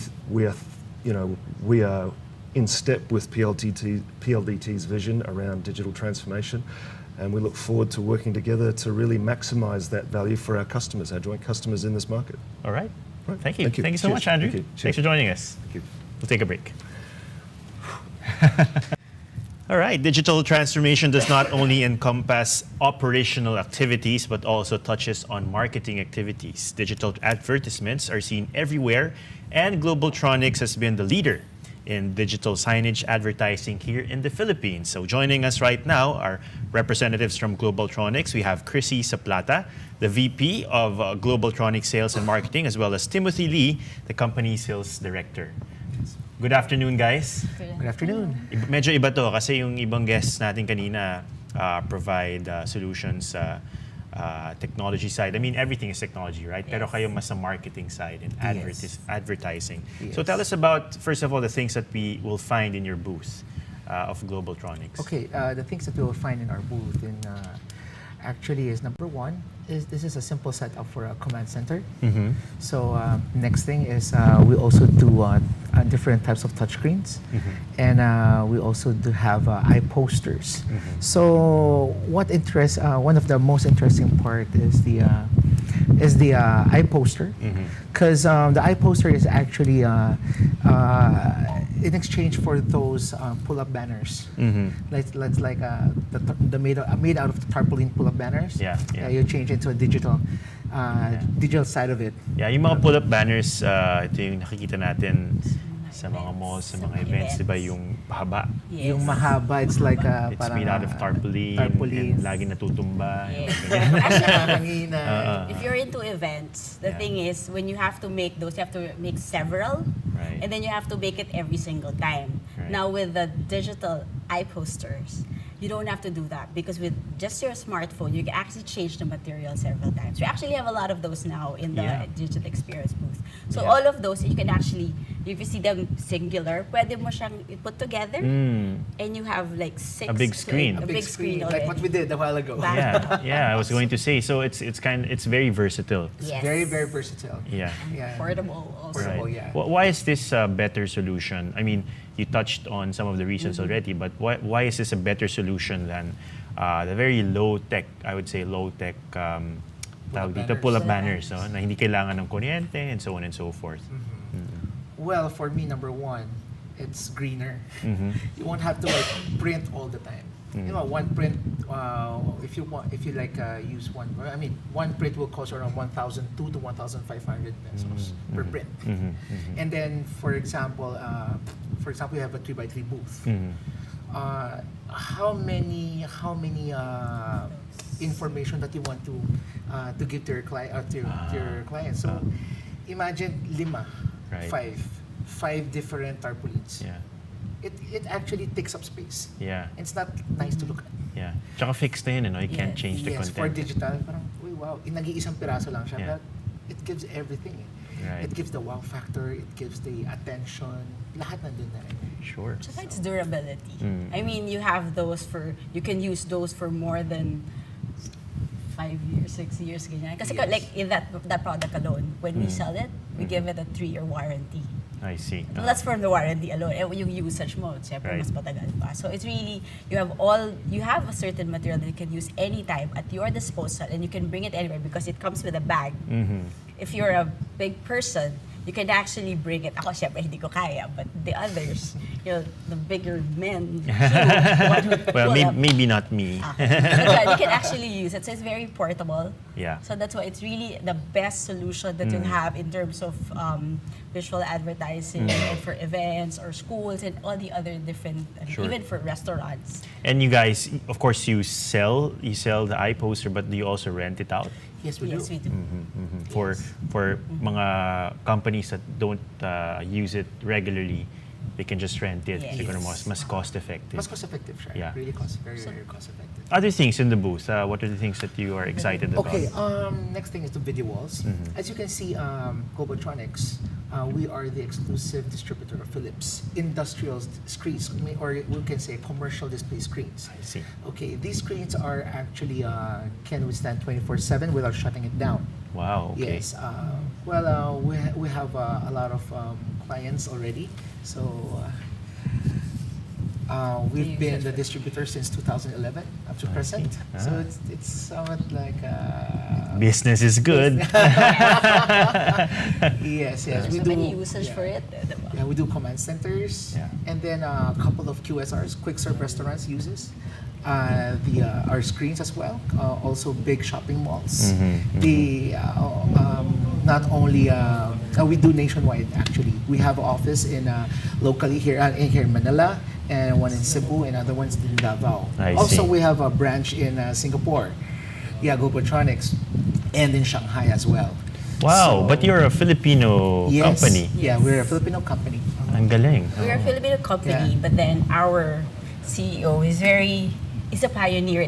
are in step with PLDT's vision around digital transformation, and we look forward to working together to really maximize that value for our customers, our joint customers in this market. All right. Thank you. Thank you. Thank you so Cheers. much, Andrew. Thank you. Thanks for joining us. Thank you. We'll take a break. All right, digital transformation does not only encompass operational activities, but also touches on marketing activities. Digital advertisements are seen everywhere, and Global Tronics has been the leader in digital signage advertising here in the Philippines. So joining us right now are representatives from Global Tronics. We have Chrissy Saplata, the VP of Global Tronics Sales and Marketing, as well as Timothy Lee, the company sales director. Good afternoon, guys. Good afternoon. Medyo iba to kasi yung ibang guests natin kanina provide solutions technology side. I mean, everything is technology, right? Yes. Pero kayo mas sa marketing side and advertising. Yes. So tell us about, first of all, the things that we will find in your booth of Global Tronics. Okay, the things that we will find in our booth actually is number one, this is a simple setup for a command center. Mm-hmm. So next thing is we also do different types of touchscreens, and we also do have eye posters. So what interests one of the most interesting part is the eye poster, because the eye poster is actually in exchange for those pull-up banners. Let's like the made out of the tarpaulin pull-up banners. You change it to a digital side of it. Yeah, yung mga pull-up banners, ito yung nakikita natin sa mga malls, sa mga events, di ba yung mahaba? Yung mahaba, it's like it's made out of tarpaulin and lagi natutumba. If you're into events, the thing is, when you have to make those, you have to make several, and then you have to make it every single time. Now with the digital eye posters, you don't have to do that, because with just your smartphone, you can actually change the material several times. We actually have a lot of those now in the digital experience booth. So all of those, you can actually, if you see them singular, pwede mo siyang put together, and you have like a big screen. A big screen like what we did a while ago. Yeah, I was going to say, so it's very versatile. Yes. Very, very versatile. Yeah. Portable also. Portable, yeah. Why is this a better solution? I mean, you touched on some of the reasons already, but why is this a better solution than the very low-tech, I would say low-tech, pull-up banners, no? Na hindi kailangan ng kuryente and so on and so forth? Well, for me, number one, it's greener. You won't have to like print all the time. You know, one print, if you use one, I mean, one print will cost around 1,200 to 1,500 pesos per print. And then, for example, you have a 3x3 booth. How many information that you want to give to your client, So, imagine lima, five different tarpaulins. It actually takes up space. It's not nice to look at. Yeah. Tsaka fixed na yun, you can't change the content. For digital, parang, uy, wow, nag-iisang piraso lang siya, but it gives everything. It gives the wow factor, it gives the attention, lahat nandun na rin. Sure. Tsaka it's durability. I mean, you can use those for more than 5 years, 6 years, ganyan. Kasi like in that product alone, when we sell it, we give it a 3-year warranty. I see. That's for the warranty alone. Yung usage mo, siyempre mas patagal pa. So it's really, you have a certain material that you can use anytime at your disposal, and you can bring it anywhere because it comes with a bag. If you're a big person, you can actually bring it. Ako, syempre, hindi ko kaya, but the others, the bigger men, well, maybe not me. You can actually use it. So it's very portable. Yeah. So that's why it's really the best solution that you have in terms of visual advertising and for events or schools and all the other different, even for restaurants. And you guys, of course, you sell the eye poster, but do you also rent it out? Yes, we do. For mga companies that don't use it regularly, they can just rent it. Yes. Siguro mas cost effective. Mas cost effective siya. Yeah. Really very cost effective. Other things in the booth. What are the things that you are excited about? Okay, next thing is the video walls. As you can see, Global Tronics, we are the exclusive distributor of Philips industrial screens, or we can say commercial display screens. I see. Okay, these screens are actually can withstand 24/7 without shutting it down. Wow. Okay. Yes. We have a lot of clients already, so. We've been the distributor since 2011 up to present. So it's somewhat like business is good. Yes. We do many users for it. Yeah, we do command centers, and then a couple of QSRs, quick serve restaurants uses our screens as well. Also big shopping malls. Not only we do nationwide actually. We have office in locally here in Manila, and one in Cebu, and other ones in Davao. Also, we have a branch in Singapore, Global Tronics, and in Shanghai as well. Wow, but you're a Filipino company. Yeah, we're a Filipino company. Ang galing. We're a Filipino company, but then our CEO is a pioneer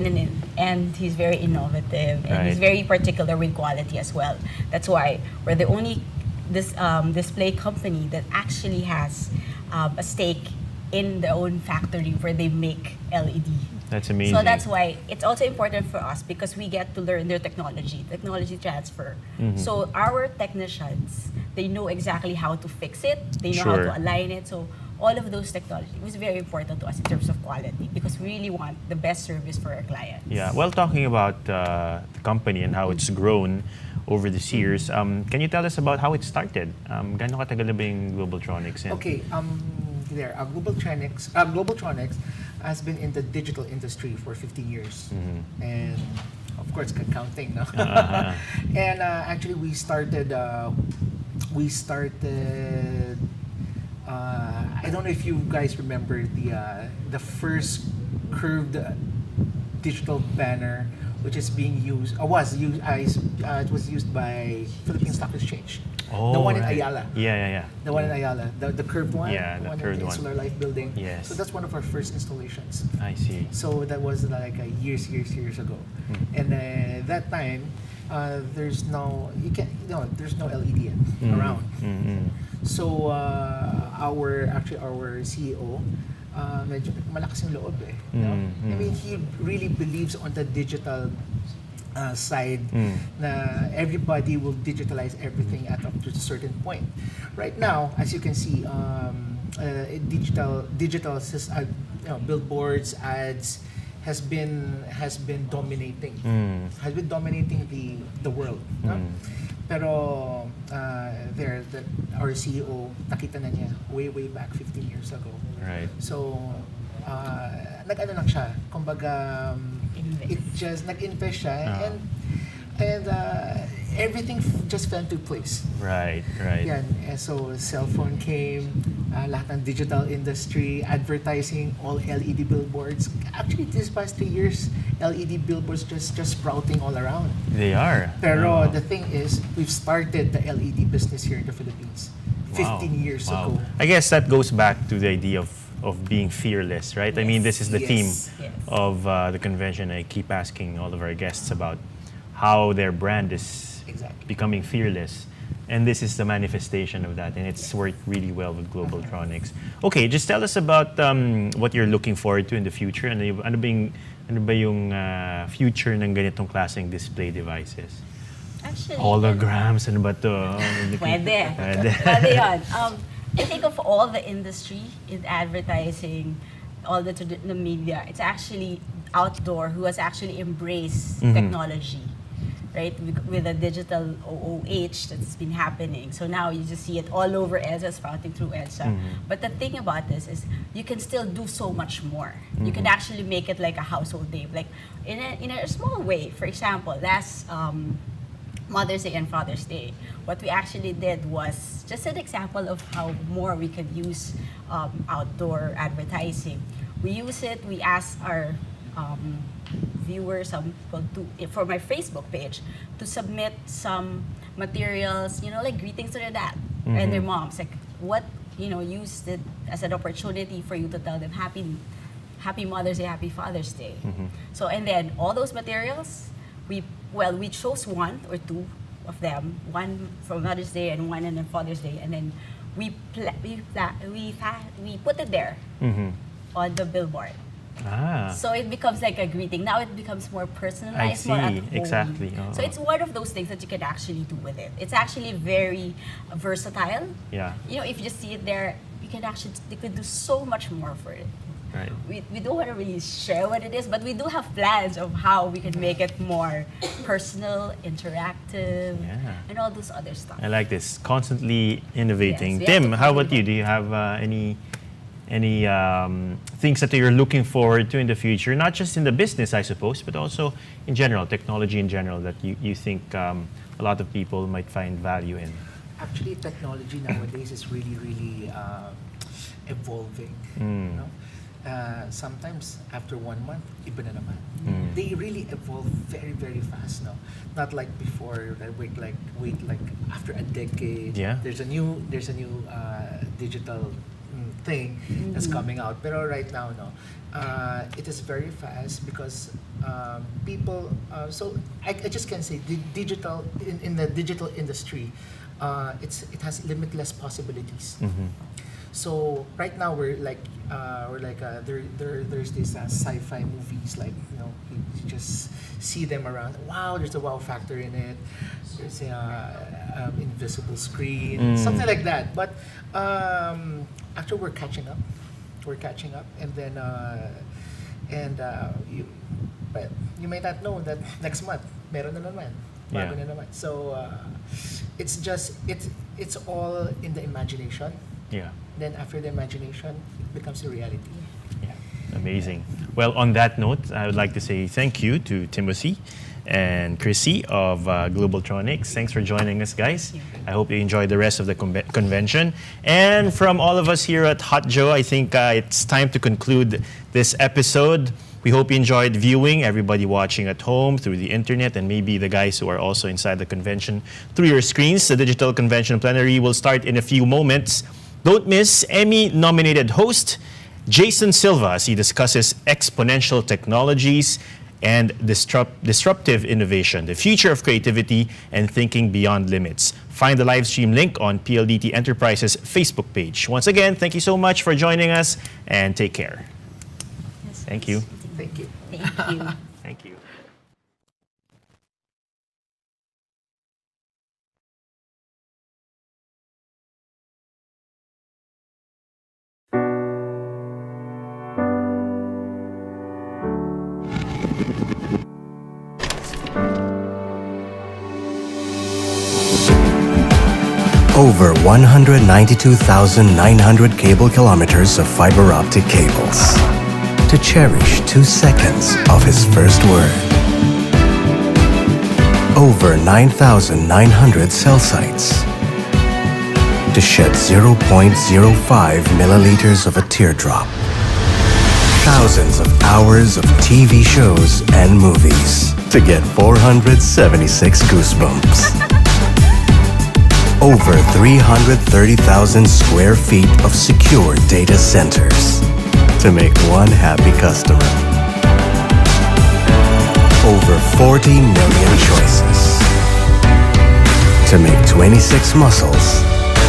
and he's very innovative, and he's very particular with quality as well. That's why we're the only display company that actually has a stake in their own factory where they make LED. That's amazing. So that's why it's also important for us, because we get to learn their technology transfer. So our technicians, they know exactly how to fix it, they know how to align it. So all of those technology was very important to us in terms of quality, because we really want the best service for our clients. Yeah, well, talking about the company and how it's grown over these years, can you tell us about how it started? Gaano katagal na ba yung Global Tronics? Okay, Global Tronics has been in the digital industry for 15 years, and of course, counting, no? And actually, we started. I don't know if you guys remember the first curved digital banner, which is being used. It was used by Philippine Stock Exchange. Oh, the one in Ayala. Yeah. The one in Ayala, the curved one. Yeah, the one curved in the one. Insular Life Building. Yes. So that's one of our first installations. I see. So that was like years ago, and that time there's no LED around. So our CEO, medyo malakas yung loob eh. I mean, he really believes on the digital side na everybody will digitalize everything up to a certain point. Right now, as you can see, digital billboards, ads has been dominating the world. Pero our CEO, nakita na niya way back 15 years ago. Right. So nag-ano lang siya, kumbaga nag-invest siya, and everything just fell into place. Right. Yan. So cell phone came, lahat ng digital industry, advertising, all LED billboards. Actually, this past 2 years, LED billboards just sprouting all around. They are. Pero the thing is, we've started the LED business here in the Philippines 15 years ago. I guess that goes back to the idea of being fearless, right? I mean, this is the theme of the convention. I keep asking all of our guests about how their brand is becoming fearless. And this is the manifestation of that, and it's worked really well with Global Tronics. Okay, just tell us about what you're looking forward to in the future. Ano ba yung future ng ganitong klaseng display devices? Actually, holograms, ano ba to? Pwede yun. I think of all the industry in advertising, all the media, it's actually outdoor who has actually embraced technology, right? With the digital OOH that's been happening. So now you just see it all over EDSA, sprouting through EDSA. But the thing about this is you can still do so much more. You can actually make it like a household name, like in a small way. For example, last Mother's Day and Father's Day, what we actually did was just an example of how more we can use outdoor advertising. We use it, we ask our viewers, some people for my Facebook page, to submit some materials, like greetings to their dad and their moms. Like, what use it as an opportunity for you to tell them Happy Mother's Day, Happy Father's Day. So, and then all those materials, we chose one or two of them, one for Mother's Day and one on Father's Day, and then we put it there on the billboard. So it becomes like a greeting. Now it becomes more personalized, more at home. Exactly. So it's one of those things that you can actually do with it. It's actually very versatile. Yeah. If you just see it there, you could do so much more for it. Right. We don't want to really share what it is, but we do have plans of how we can make it more personal, interactive, and all those other stuff. I like this. Constantly innovating. Yes, Tim, how about you? Do you have any things that you're looking forward to in the future? Not just in the business, I suppose, but also in general, technology in general, that you think a lot of people might find value in? Actually, technology nowadays is really, really evolving. Sometimes after 1 month, iba na naman. They really evolve very, very fast now. Not like before, that wait like after a decade. There's a new digital thing that's coming out. But right now, no. It is very fast because people. So I just can say the digital in the digital industry, it has limitless possibilities. So right now there's these sci-fi movies, like you just see them around. Wow, there's a wow factor in it. There's a invisible screen, something like that. But after we're catching up, and then but you may not know that next month meron na naman. Bago na naman. So it's all in the imagination. Then after the imagination, it becomes a reality. Amazing. Well, on that note, I would like to say thank you to Timothy and Chrissy of Global Tronics. Thanks for joining us, guys. I hope you enjoyed the rest of the convention. And from all of us here at Hot Joe, I think it's time to conclude this episode. We hope you enjoyed viewing, everybody watching at home through the internet, and maybe the guys who are also inside the convention through your screens. The digital convention plenary will start in a few moments. Don't miss Emmy-nominated host Jason Silva as he discusses exponential technologies and disruptive innovation, the future of creativity and thinking beyond limits. Find the live stream link on PLDT Enterprises Facebook page. Once again, thank you so much for joining us, and take care. Thank you. Thank you. Thank you. Thank you. Over 192,900 cable kilometers of fiber optic cables to cherish 2 seconds of his first word. Over 9,900 cell sites to shed 0.05 milliliters of a teardrop. Thousands of hours of TV shows and movies to get 476 goosebumps. Over 330,000 square feet of secure data centers to make one happy customer. Over 40 million choices to make 26 muscles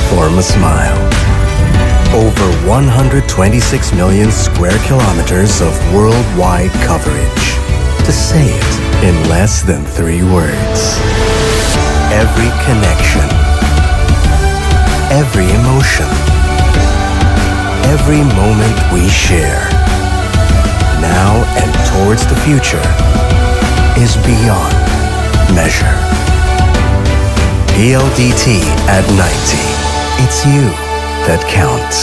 form a smile. Over 126 million square kilometers of worldwide coverage to say it in less than 3 words. Every connection, every emotion, every moment we share, now and towards the future, is beyond measure. PLDT at 90. It's you that counts.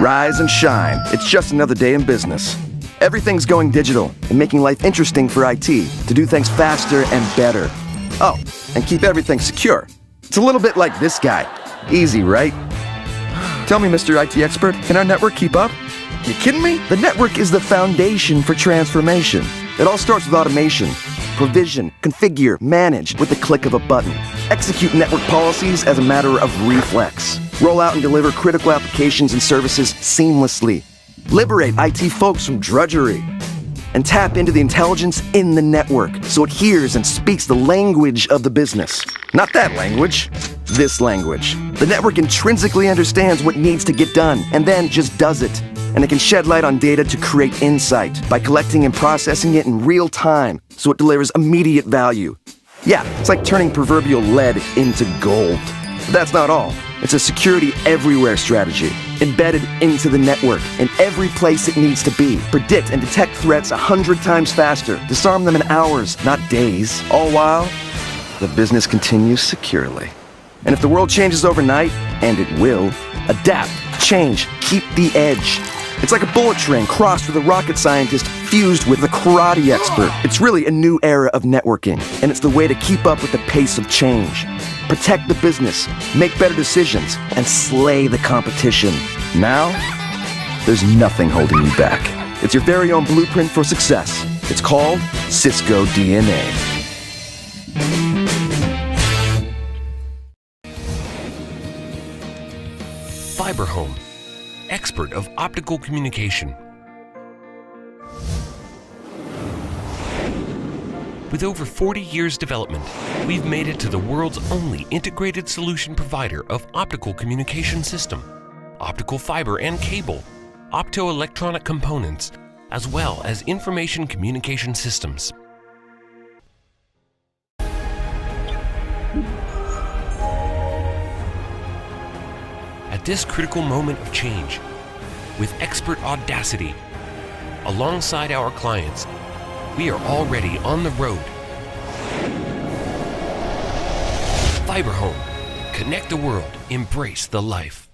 Rise and shine. It's just another day in business. Everything's going digital and making life interesting for IT to do things faster and better. Oh, and keep everything secure. It's a little bit like this guy. Easy, right? Tell me, Mr. IT expert, can our network keep up? You kidding me? The network is the foundation for transformation. It all starts with automation. Provision, configure, manage with the click of a button. Execute network policies as a matter of reflex. Roll out and deliver critical applications and services seamlessly. Liberate IT folks from drudgery. And tap into the intelligence in the network so it hears and speaks the language of the business. Not that language, this language. The network intrinsically understands what needs to get done and then just does it. And it can shed light on data to create insight by collecting and processing it in real time so it delivers immediate value. Yeah, it's like turning proverbial lead into gold. But that's not all. It's a security everywhere strategy, embedded into the network in every place it needs to be. Predict and detect threats 100 times faster. Disarm them in hours, not days. All while, the business continues securely. And if the world changes overnight, and it will, adapt, change, keep the edge. It's like a bullet train crossed with a rocket scientist fused with a karate expert. It's really a new era of networking, and it's the way to keep up with the pace of change. Protect the business, make better decisions, and slay the competition. Now, there's nothing holding you back. It's your very own blueprint for success. It's called Cisco DNA. FiberHome, expert of optical communication. With over 40 years development, we've made it to the world's only integrated solution provider of optical communication system, optical fiber and cable, optoelectronic components, as well as information communication systems. At this critical moment of change, with expert audacity, alongside our clients, we are already on the road. FiberHome. Connect the world. Embrace the life.